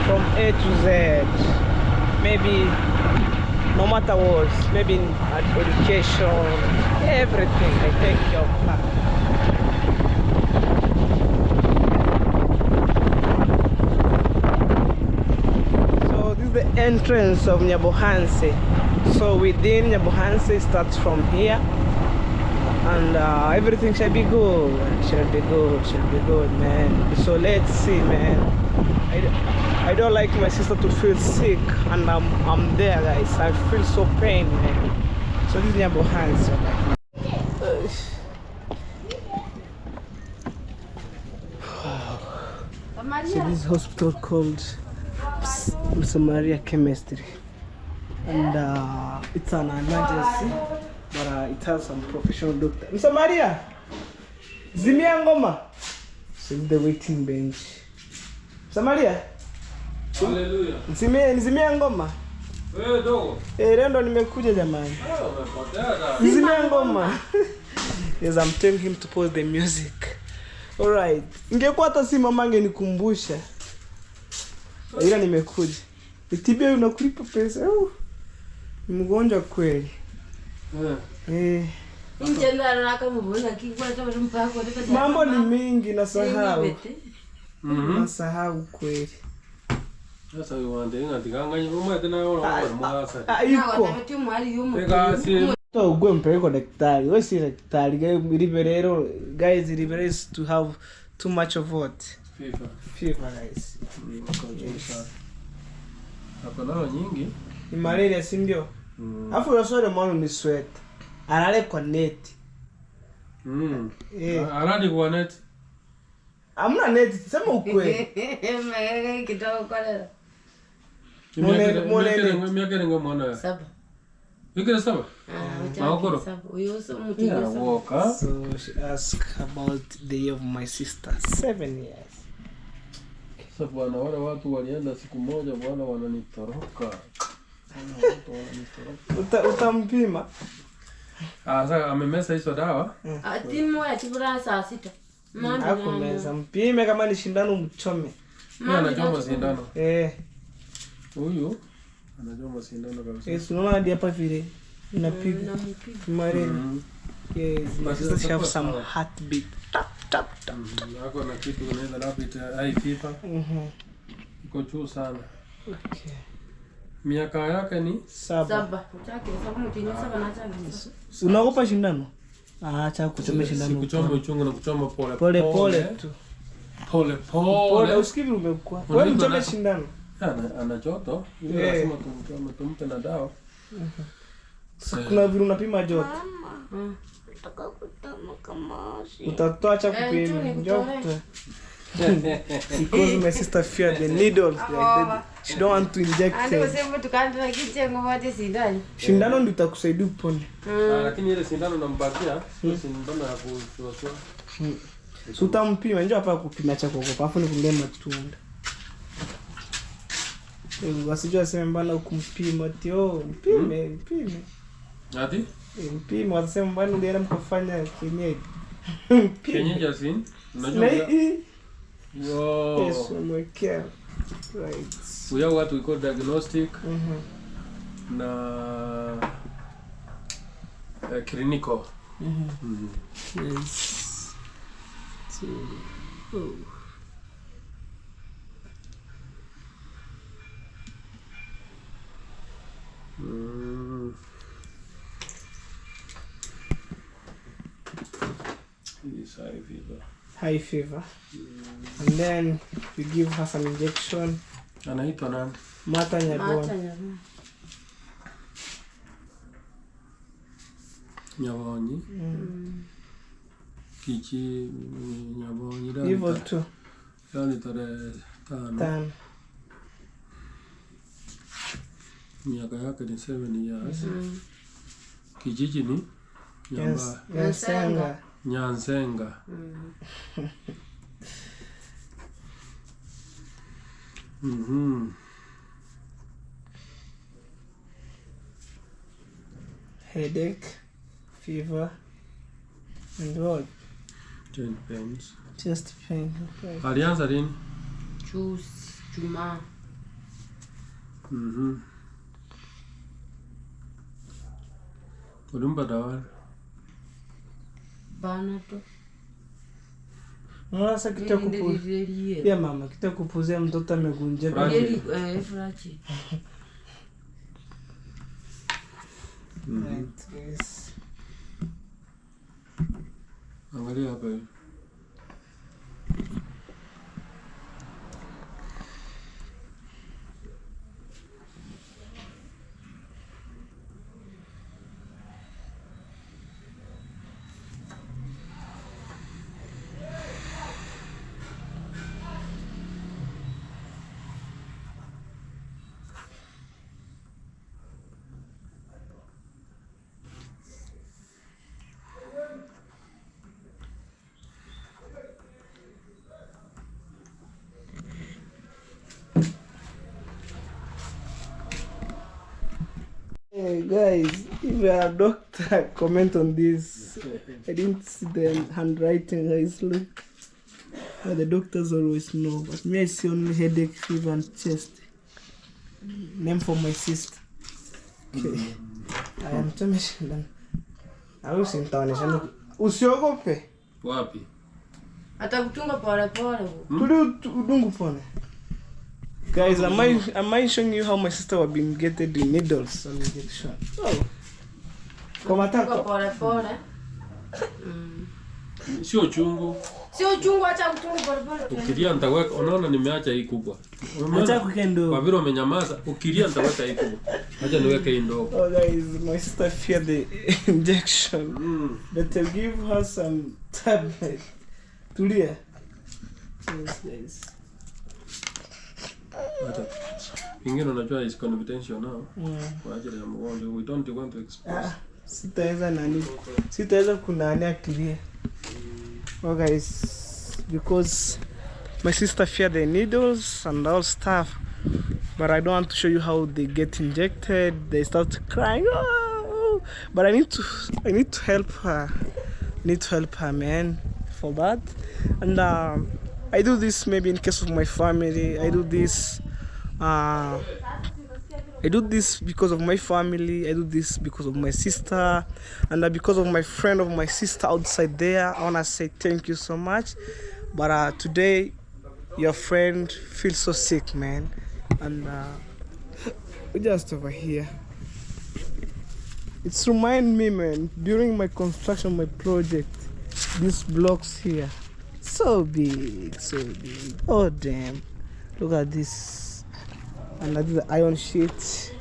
from A to Z. Maybe no matter what, maybe education, everything, I take care of her. So this is the entrance of Nyabohanse. So within Nyabohanse starts from here, and everything shall be good, shall be good, man. So let's see, man. I don't like my sister to feel sick, and I'm there, guys. I feel so pain, man. So this is Nyabohanse. So this hospital called U.S.A Chemistry, and it's an emergency, but it has some professional doctor. U.S.A, zimia ngoma. So the waiting bench. U.S.A, haleluya. Nizimia ngoma. Wewe dogo. Leo ndo nimekuja jamani. Nizimia ngoma. Yes, I'm telling him to pause the music. Alright. Ingekuwa hata si mama angenikumbusha. Ila nimekuja. Nitibie unakulipa pesa. Ni mgonjwa kweli. Mambo ni mingi nasahau. Nasahau kweli. Sasa uende ngatikanganya mama tena wala mwasa. Iko. So go mpeleko daktari. Wewe si daktari. Guys, Rivera is to have too much of what? Fever, guys. Hapo nalo nyingi. Ni malaria, si ndio? Alafu unasore mwana ni sweat. Alale kwa net. Alali kwa net. Hamna net, sema ukweli. Kidogo kwa Miaka ngo mwana. Saba. Yule saba? Maokoro. So she asked about the year of my sister. 7 years. Sasa bwana, wale watu walienda siku moja bwana wananitoroka. Utampima? Sasa amemesa hizo dawa? Timu ya chibura saa 6. Hakumeza. Mpime kama ni shindano mchome. Yeye anachoma sindano. Huyu anachoma sindano kabisa. Unaona hadi hapa vile inapiga mareni. Yes, my sister have some heartbeat. Tap. Nako na kitu kinaweza labda high fever. Iko juu sana. Okay. Miaka yake ni 7. Utake sababu mtinyo 7 na changa. Unaogopa shindano? Acha kuchoma shindano. Kuchoma uchungu na kuchoma pole tu. Pole. Usikivi umekuwa. Wewe mchome shindano. Ana joto. Yule lazima tumpe na dawa. Kuna vile unapima joto. Nataka kutama kama si. Utatoacha kupima joto. Because my sister fear the needles. She don't want to inject them. Ndio sema tukaanza kichengo wote sindano. Shindano ndio itakusaidia upone. Lakini ile sindano nambakia, sio sindano ya kushua. So utampima njoo hapa kupima chako kwa afu ni kulema matunda. Wasijua sema mbana ukumpima tio, mpime. Ati? Mpime wasema mbana ndio mkafanya kienyeji. Kienyeji asin? Unajua? Wow. Yes, umewekea. Right. We have what we call diagnostic na clinical. Yes. So, oh. It's high fever. High fever. And then we give her some injection. Anaitwa nani? Mata Nyabona. Nyabonyi. Kichi Nyabonyi. Hivyo tu. Yani tarehe 5. Miaka yake ni 7 years. Kijiji ni Nyansenga. Nyansenga. Headache, fever, and what? Joint pains. Chest pain. Okay. Alianza lini? Jumaa. Ulimpa dawa? Bana tu. Unaona sasa ya mama kitakupuzia mtoto amegunjeka. Frachi. Yes. Angalia hapa hivi. Hey guys, if you are a doctor, comment on this. I didn't see the handwriting, guys. Look, the doctors always know, but me I see only headache, fever, and chest. Name for my sister. Okay, I am Tomishindan. I was in town. Usiogope. Wapi? Atakutunga pole pole. Tudungu pone. Guys, am I showing you how my sister was being getting the needles and injection? Oh. Koma tako. Pole pole. Sio chungu. Sio chungu, acha kutunga pole pole. Ukilia nitaweka, unaona nimeacha hii kubwa. Acha kuweka ndogo. Kwa vile umenyamaza, ukilia nitaweka hii kubwa. Acha niweke hii ndogo. Oh guys, my sister feared the injection. But I'll give her some tablet. Tulia. Yes, guys. Ingine unajua is confidential now. Kwa ajili ya mgonjwa. We don't want to expose. Sitaweza kunani akilia. Oh guys, because my sister feared the needles and all stuff, but I don't want to show you how they get injected. They start crying. Oh! But I need to help her. Man, for that. And I do this maybe in case of my family. I do this because of my family. I do this because of my sister, and because of my friend of my sister outside there. I wanna say thank you so much. But today, your friend feels so sick, man, and we're just over here. It's remind me, man, during my construction, my project, these blocks here, so big. Oh damn! Look at this. And I do the iron sheet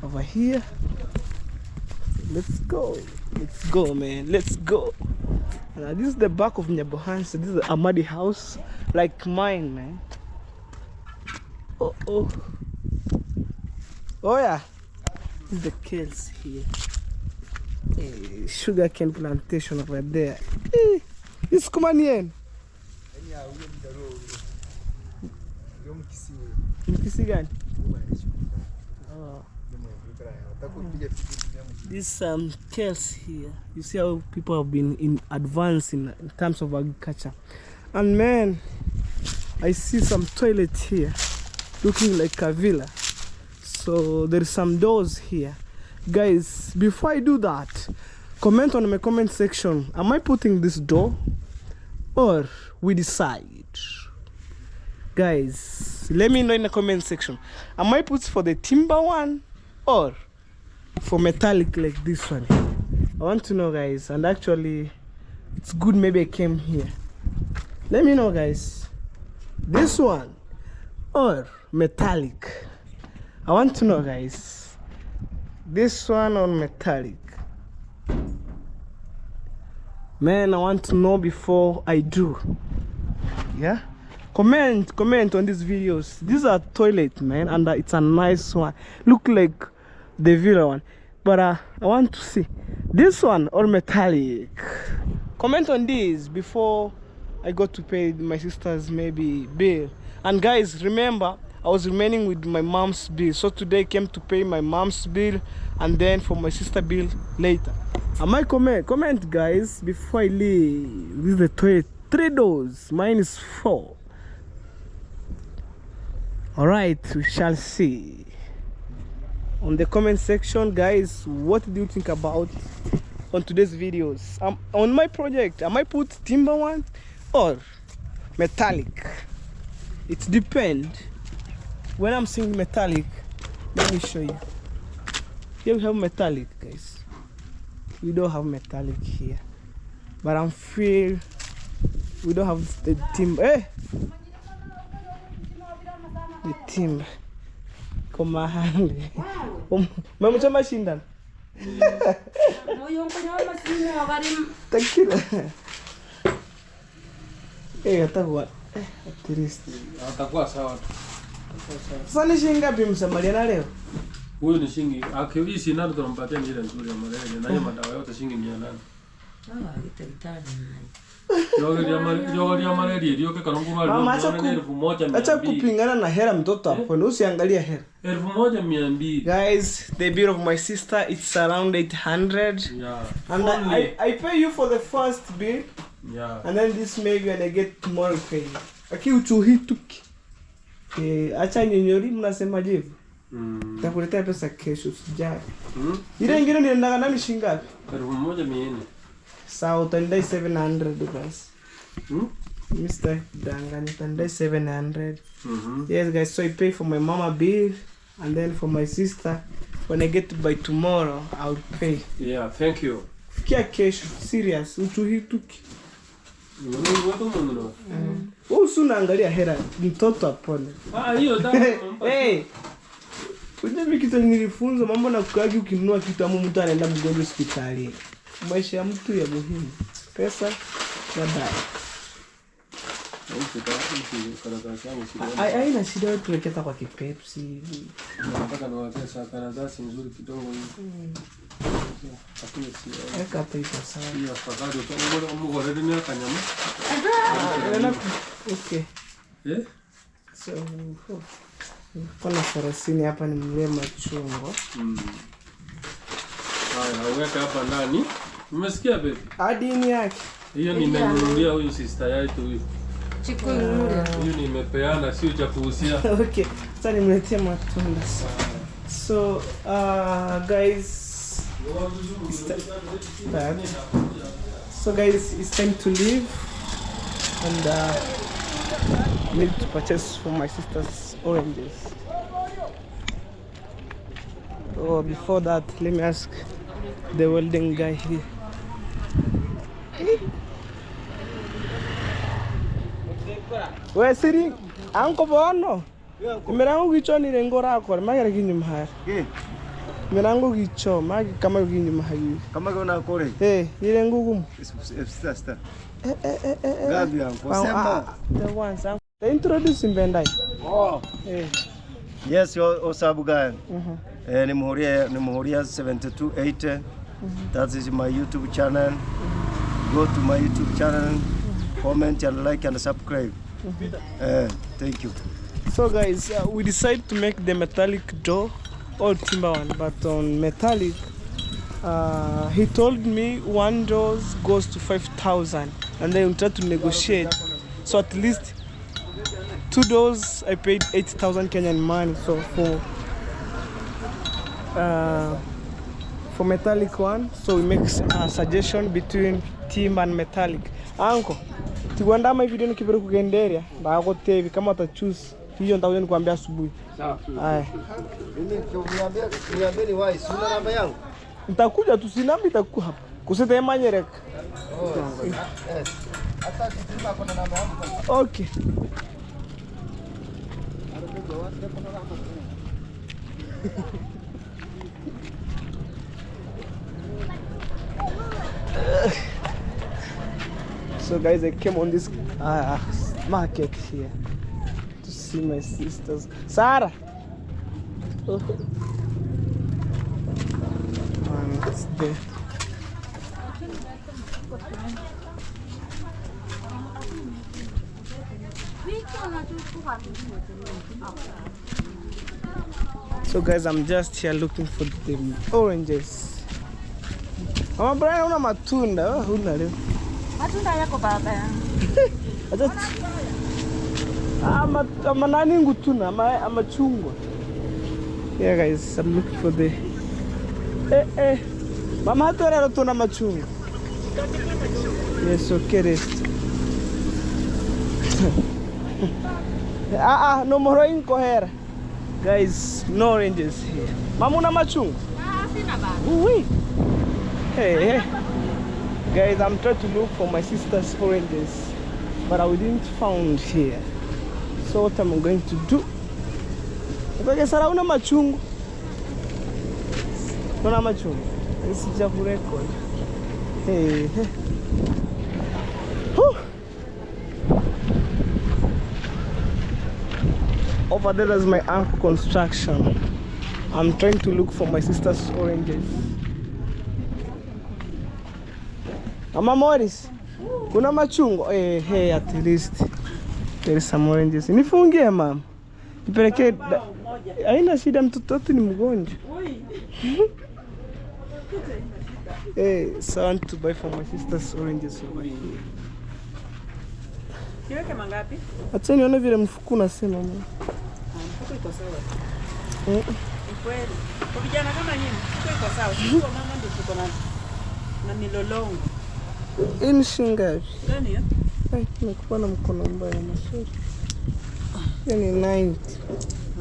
over here. Let's go, man. Let's go. And this is the back of Nyabohan. So this is the Amadi house, like mine, man. Oh yeah. This is the kills here. Hey, sugar cane plantation over there. Hey, this Kumanian. Mkisi gani? Oh. This kills here. You see how people have been in advance in terms of agriculture. And man, I see some toilet here, looking like a villa. So there is some doors here. Guys, before I do that, Comment on my comment section. Am I putting this door or we decide? Guys, let me know in the comment section. Am I put for the timber one or for metallic like this one? I want to know, guys. And actually, it's good maybe I came here. Let me know, guys. This one or metallic? I want to know, guys. This one or metallic? Man, I want to know before I do. Yeah? Comment on these videos. These are toilet, man, and it's a nice one. Look like the villa one. But I want to see this one or metallic. Comment on this before I go to pay my sister's maybe bill. And guys, remember, I was remaining with my mom's bill. So today I came to pay my mom's bill and then for my sister bill later. Am I comment guys before I leave. This is the toilet. 3 doors. Mine is 4. Alright, we shall see. On the comment section, guys, what do you think about on today's videos? On my project, am I put timber one or metallic? It depends. When I'm saying metallic, let me show you. Here we have metallic, guys. We don't have metallic here, but I'm feel we don't have the timber. Hey, the timber. Come on, mama, chama shindan. Thank you. Hey, atakuwa. At least. Atakuwa sawa. Sasa ni shilingi ngapi msamaliana leo? Huyu ni shilingi akiishi nani tunampatia ni ile nzuri ya malaria na hiyo madawa yote shilingi 800. Yoga ya malaria ndio kanungu mali 1100. Acha kupingana na hera mtoto hapo. Usiangalia hera. 1200. Guys, the bill of my sister it's around 800. Yeah. And I pay you for the first bill. Yeah. And then this maybe when I get tomorrow pay. Aki uchuhituki. Acha nyonyori mnasema jivu. Takuletea pesa kesho usijali. Ile nyingine niendanga nani shilingi ngapi? 1400. Sawa, utandai 700 guys. Mr. Dangani, utandai 700. Yes guys, so I pay for my mama bill and then for my sister. When I get by tomorrow, I'll pay. Yeah, thank you. Fikia kesho, serious, uchuhituki. Unaangalia hera mtoto apone. Hiyo dawa. Hey. Unajua kitu nilifunza mambo na kukagi ukinunua kitu amu mtu anaenda mgonjwa hospitali. Maisha ya mtu ya muhimu. Pesa na dawa. Haina shida wewe tuwekeza kwa kipepsi. Nataka na pesa karatasi nzuri kidogo hivi. Eka hapa iko sawa. Hiyo afadhali utaona mgorede ni akanyama. Okay. So, kuna farasini hapa ni mle machungwa. Haya, weka hapa ndani. Umesikia baby? Adini yake. Hiyo nimenunulia huyu sister yetu huyu. Chiku nunulia. Hiyo nimepeana sio cha kuhusia. Okay. Sasa nimletea matunda. So, guys, so guys, it's time to leave and I need to purchase for my sister's oranges. Oh, before that, let me ask the welding guy here. Where sitting? Uncle Bono? Mirango gicho ni rengora akor magara kinyum har. Mirango gicho mag kama kinyum hayi. Kama kuna kore. Ni rengo gum. Sister. Gabi anko sema. The ones. They introduce him Bendai. Oh. Yes, osabu guy. Ni Muhuria 7280. That is my YouTube channel. Go to my YouTube channel, comment and like and subscribe. Thank you. So guys, we decided to make the metallic door or timber one, but on metallic, he told me one door goes to 5,000, and then we tried to negotiate. So at least 2 doors, I paid 8,000 Kenyan money. So for metallic one, so we make a suggestion between team and metallic. Anko, tikuandama hivi ndio kibere kugenderia, ndako tevi kama uta choose hiyo nitakuja nikwambia asubuhi. Sawa. Haya. Mimi niambie ni why sina namba yangu. Nitakuja tu sina namba itakuwa hapa. Kusete manyereka. Yes. Hata kitima kuna namba yangu. Okay. So guys, I came on this market here to see my sisters. Sarah! Oh. And it's there. So guys, I'm just here looking for the oranges. Mama Brian, una matunda? Oh, una leo. Matunda yako baba yangu. Ama nani ngutuna, ama chungwa. Yeah guys, I'm looking for the Mama hatu era tuna machungwa. Yes, okay rest. No more incohera. Guys, no oranges here. Mama una machungwa? Sina baba. Oui. Hey. Guys, I'm trying to look for my sister's oranges, but I didn't found here. So what I'm going to do? Okay, Sarah, una machungwa? Una machungwa? This is just record. Hey. Whew. Over there is my uncle construction. I'm trying to look for my sister's oranges. Mama Morris, kuna machungwa? Hey, at least there is some oranges. Nifungie mama. Nipelekee. Haina shida, mtoto wetu ni mgonjwa. So I want to buy for my sister's oranges over here. Kiweke mangapi? Acha nione vile mfuko unasema mama. Mfuko iko sawa. Ni kweli. Kwa vijana kama nyinyi, mfuko iko sawa. Sio mama ndio tuko na milolongo. Hii ni shilingi ngapi? Gani hiyo? Nakupa na mkono mbaya masuri. Yani 90.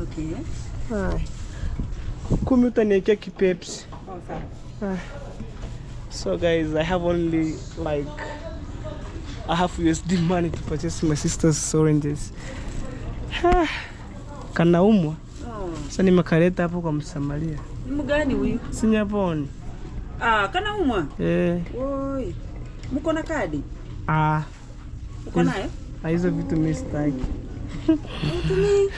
Okay. Hai. Kumi utaniwekea kipepsi. Sawa. So guys, I have only like a half USD money to purchase my sister's oranges. Kanaumwa. Sasa nimekaleta hapo kwa Msamaria. Ni mgani huyu? Sinyaponi. Kanaumwa? Oi. Mko na kadi? Uko nayo? Hizo vitu mimi sitaki. Utumi.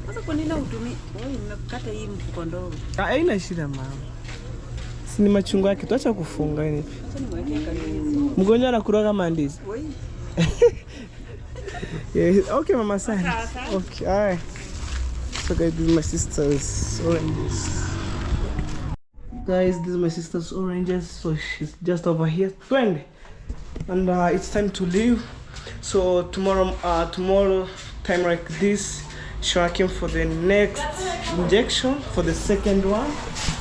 Sasa kwa nini utumi? Nimekata hii mfuko ndogo. Haina shida mama. Si ni machungwa yake, tuacha kufunga hivi. Sasa nimwekea kadi. Mgonjwa anakula kama ndizi. Oi. Yeah, okay mama sana. Okay, alright. So guys, this is my sister's oranges. Guys, this is my sister's oranges. So she's just over here. 20. And it's time to leave. So tomorrow time like this, she came for the next injection for the second one.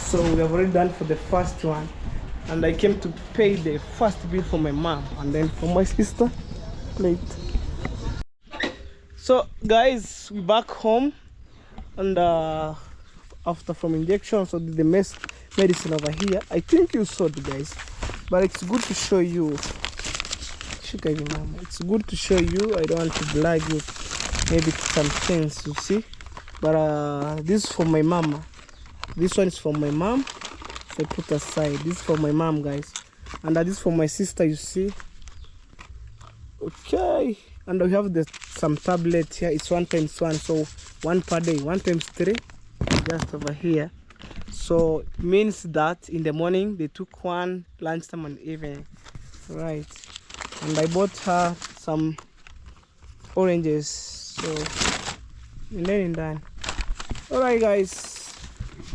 So we have already done for the first one. And I came to pay the first bill for my mom and then for my sister plate. So guys, we back home and after from injection, so the medicine over here. I think you saw it guys, but it's good to show you. It's good to show you. I don't want to blag you maybe some things you see, but this is for my mama. This one is for my mom, so I put aside. This is for my mom guys, and this is for my sister, you see. Okay, and we have some tablets here. It's 1 times 1, so 1 per day. 1 times 3, just over here. So it means that in the morning they took 1, lunchtime and evening, right? And I bought her some oranges, so and then done. All right guys,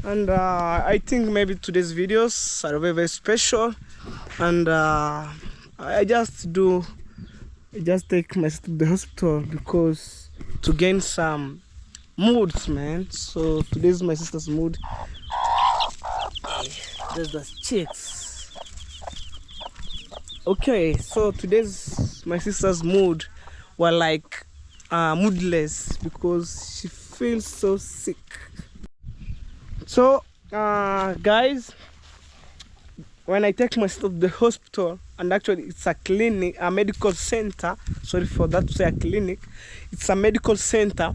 and I think maybe today's videos are very, very special, and I just take my sister to the hospital because to gain some moods, man. So today's my sister's mood. There's the chicks. Okay, so today's my sister's mood were like moodless because she feels so sick. So guys, when I take my sister to the hospital, and actually it's a clinic, a medical center, sorry for that to say a clinic, it's a medical center,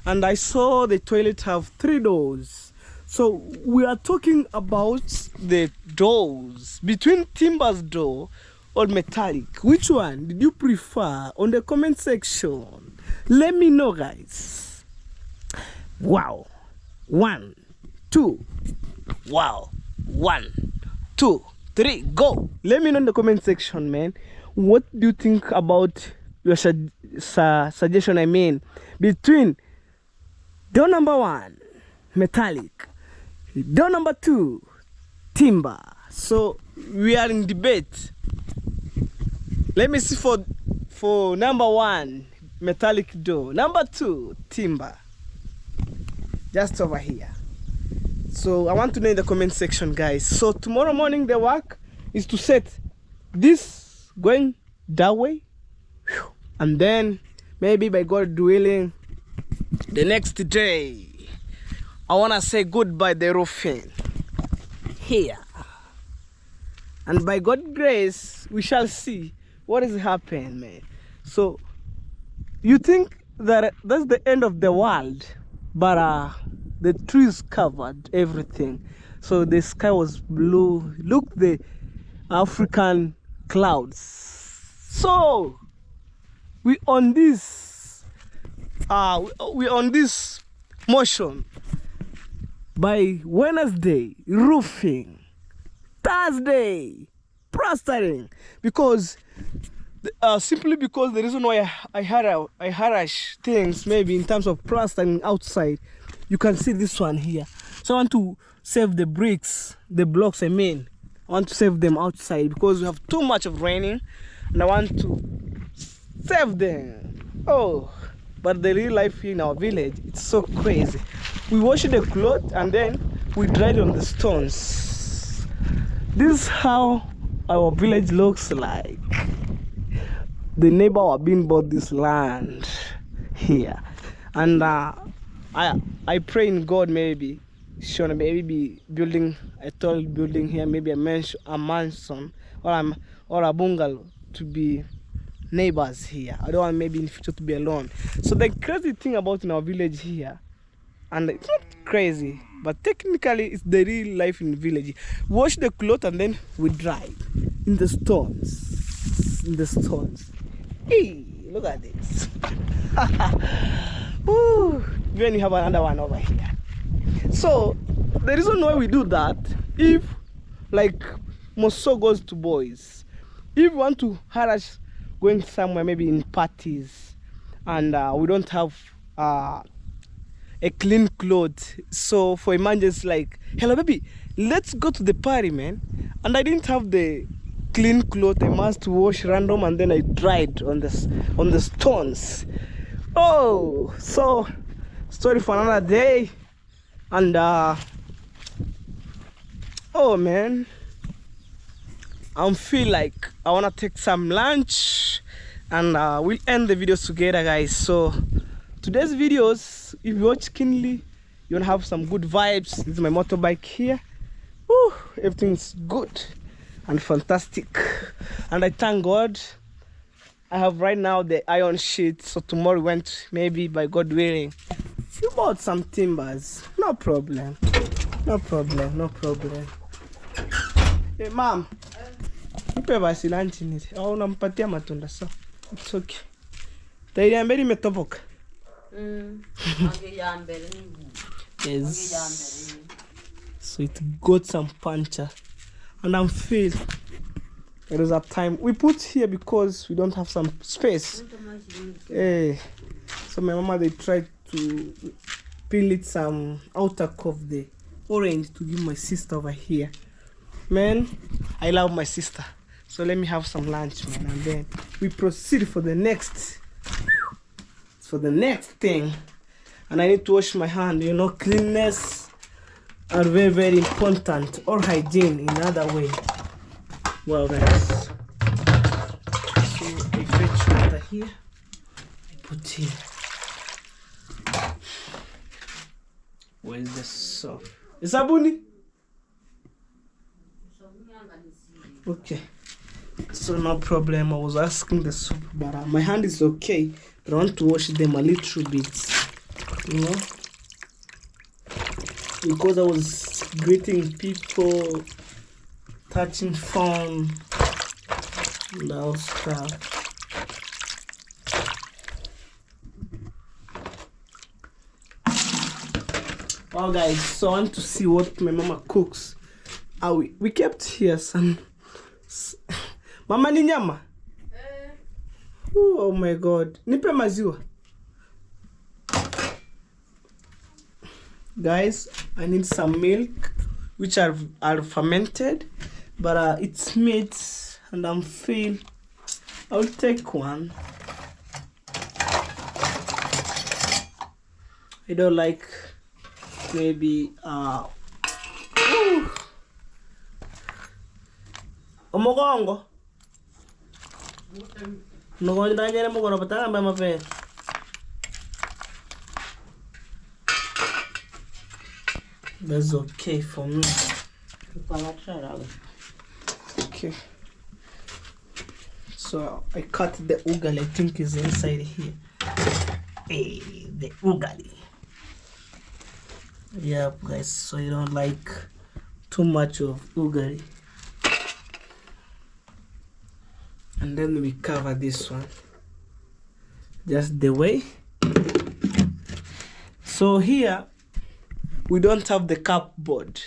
and I saw the toilet have 3 doors. So we are talking about the doors between timber's door or metallic. Which one did you prefer? On the comment section, let me know, guys. Wow. 1, 2. Wow. 1, 2, 3, go. Let me know in the comment section, man. What do you think about your suggestion? I mean, between door number 1, metallic, door number 2, timber. So we are in debate. Let me see for number 1, metallic door. Number 2, timber. Just over here. So I want to know in the comment section, guys. So tomorrow morning the work is to set this going that way, and then maybe by God willing, the next day I want to say goodbye the roofing here, and by God's grace we shall see what is happening, man. So you think that that's the end of the world, but the trees covered everything, so the sky was blue. Look, the African clouds. So we on this motion. By Wednesday, roofing. Thursday, plastering. Because simply because the reason why I harash things maybe in terms of plastering outside, you can see this one here. So I want to save the bricks, the blocks, I mean. I want to save them outside because we have too much of raining, and I want to save them. Oh, but the real life here in our village, it's so crazy. We wash the cloth and then we dry it on the stones. This is how our village looks like. The neighbor have been bought this land here, and I pray in God maybe should maybe be building a tall building here, maybe a mansion or a bungalow to be neighbors here. I don't want maybe in the future to be alone. So the crazy thing about in our village here, and it's not crazy, but technically it's the real life in the village. Wash the clothes and then we dry in the stones. In the stones. Hey, look at this. Woo. Then you have another one over here. So the reason why we do that, if like Moso goes to boys, if we want to harass going somewhere maybe in parties, and we don't have a clean cloth, so for emergency, like, hello baby, let's go to the party, man, and I didn't have the clean cloth, I must wash random and then I dried on the stones. Oh, so story for another day. And oh man, I feel like I want to take some lunch, and we'll end the videos together, guys. So today's videos, if you watch keenly, you're gonna have some good vibes. This is my motorbike here. Woo, everything's good and fantastic, and I thank God I have right now the iron sheet. So tomorrow went maybe by God willing. You bought some timbers, no problem, no problem, no problem. Hey mom, nipe basi lunch ni au unampatia matunda? So it's okay. Tayari mbele imetoboka. Yes. So it got some puncture, and I'm feel there is a time we put here because we don't have some space. Hey, so my mama, they tried to peel it some outer of the orange to give my sister over here. Man, I love my sister. So let me have some lunch, man, and then we proceed for the next thing. and I need to wash my hand. You know, cleanness are very, very important, or hygiene in another way. Well, guys, so I fetch water here, I put here. Where's the soap? Is sabuni? Okay, so no problem. I was asking the soap, but my hand is okay, but I want to wash them a little bit, you know, because I was greeting people, touching phone, and all stuff. Oh guys, so I want to see what my mama cooks. We kept here some mama ni nyama. Oh my god, nipe maziwa. Guys, I need some milk which are fermented, but it's meat and I'm full. I'll take one. I don't like maybe omogongo nogongo ndanyere mugono patanga mama pe. That's okay for me. Okay, so I cut the ugali. I think is inside here. Hey, the ugali. Yeah, guys, so you don't like too much of ugali. And then we cover this one just the way. So here we don't have the cupboard,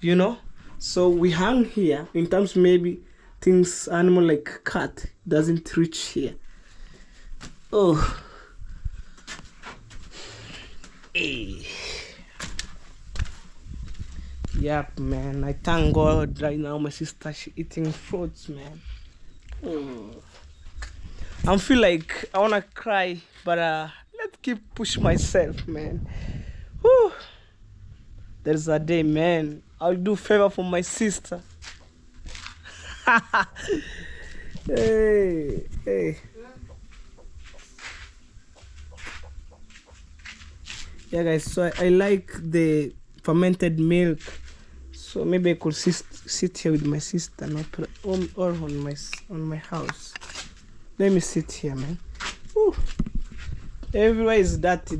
you know, so we hang here in terms maybe things animal like cat doesn't reach here. Oh, hey. Yep, man, I thank God right now my sister she eating fruits, man. I feel like I wanna cry, but let's keep push myself, man. Whew. There's a day, man, I'll do favor for my sister. Hey. Yeah, guys, so I like the fermented milk. So maybe I could sit here with my sister, or on my house. Let me sit here, man. Whew. Everywhere is dirty.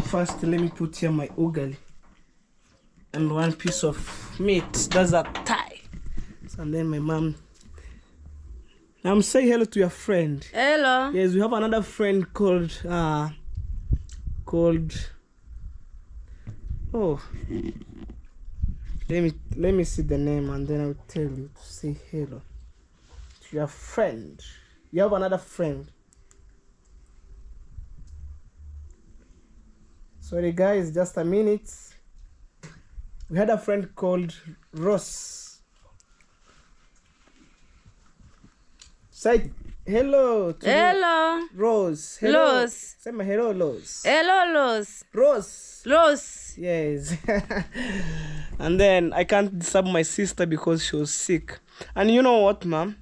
First, let me put here my ugali and one piece of meat. That's a thigh. And then my mom. I'm saying hello to your friend. Hello. Yes, we have another friend called oh, let me see the name and then I'll tell you to say hello to your friend. You have another friend. Sorry guys, just a minute. We had a friend called Ross. Say hello to Hello. Rose. Hello. Rose. Say my hello, Rose. Hello, Rose. Rose. Rose. Yes. And then I can't disturb my sister because she was sick. And you know what, ma'am?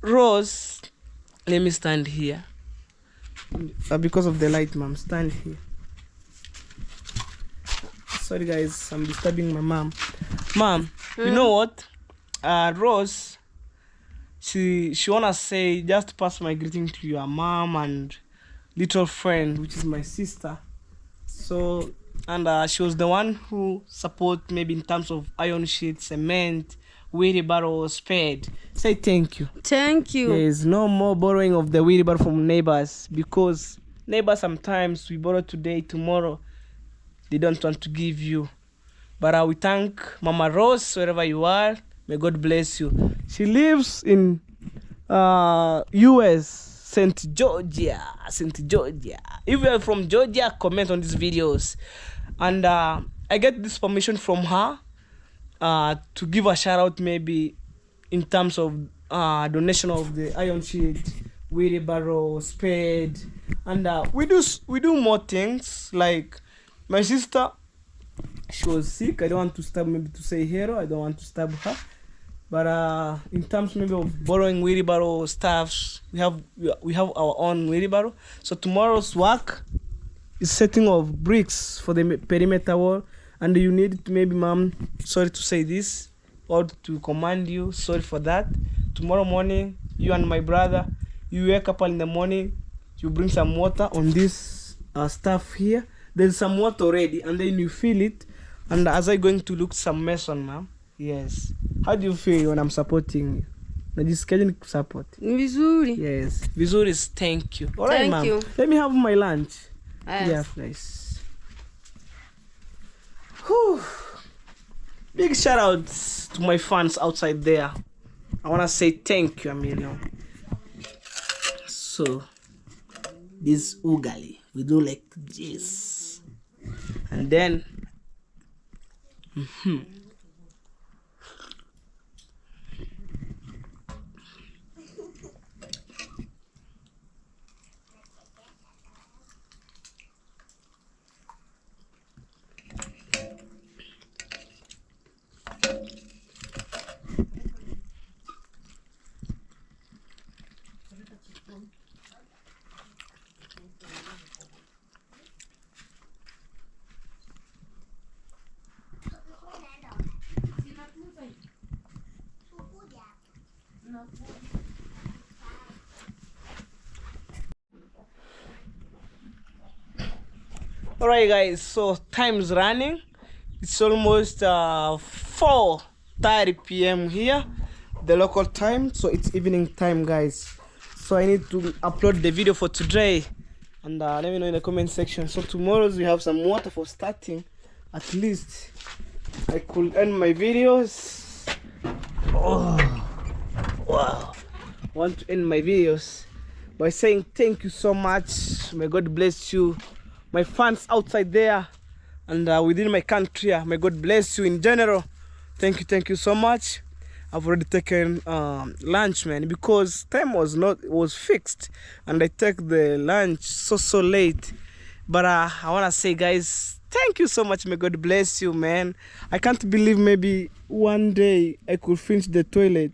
Rose, let me stand here. Because of the light, ma'am. Stand here. Sorry, guys. I'm disturbing my mom. Mom, you know what? Rose, she wanna say, just pass my greeting to your mom and little friend, which is my sister. So, and she was the one who support maybe in terms of iron sheet, cement, wheelbarrow, spade. Say thank you. Thank you. There's no more borrowing of the wheelbarrow from neighbors, because neighbors sometimes we borrow today, tomorrow they don't want to give you. But we thank Mama Rose wherever you are. May God bless you. She lives in U.S.A, St. Georgia. If you are from Georgia, comment on these videos. And I get this permission from her to give a shout out maybe in terms of donation of the iron sheet, wheelbarrow, spade, and we do more things. Like my sister, she was sick. I don't want to stab, maybe to say hero. I don't want to stab her. But in terms maybe of borrowing wheelbarrow stuffs, we have our own wheelbarrow. So tomorrow's work is setting of bricks for the perimeter wall, and you need to, maybe mom, sorry to say this or to command you, sorry for that. Tomorrow morning, you and my brother, you wake up in the morning, you bring some water on this stuff here. There's some water already, and then you fill it. And as I going to look some mason, ma'am. Yes. How do you feel when I'm supporting you? Najisikiaje support? Vizuri. Yes. Vizuri is thank you. All right, Thank ma'am. you. Let me have my lunch. Yes. Yeah, please. Whew. Big shout outs to my fans outside there. I wanna say thank you a million. So this ugali, we do like this. And then alright guys, so time is running. It's almost 4:30 p.m. here, the local time, so it's evening time guys. So I need to upload the video for today, and let me know in the comment section. So tomorrow we have some water for starting. At least I could end my videos. Oh wow, I want to end my videos by saying thank you so much. May God bless you, my fans outside there and within my country. May God bless you in general. Thank you so much. I've already taken lunch, man, because time was fixed, and I take the lunch so late. But I wanna say, guys, thank you so much. May God bless you, man. I can't believe maybe one day I could finish the toilet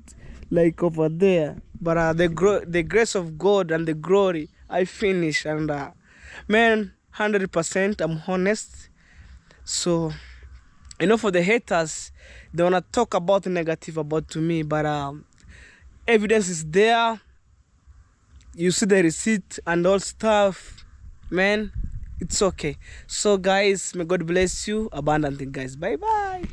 like over there. But the grace of God and the glory, I finish, and man, 100%, I'm honest. So I know for the haters, they wanna talk about negative about to me, but evidence is there. You see the receipt and all stuff, man. It's okay. So guys, may God bless you abundantly, guys. Bye bye.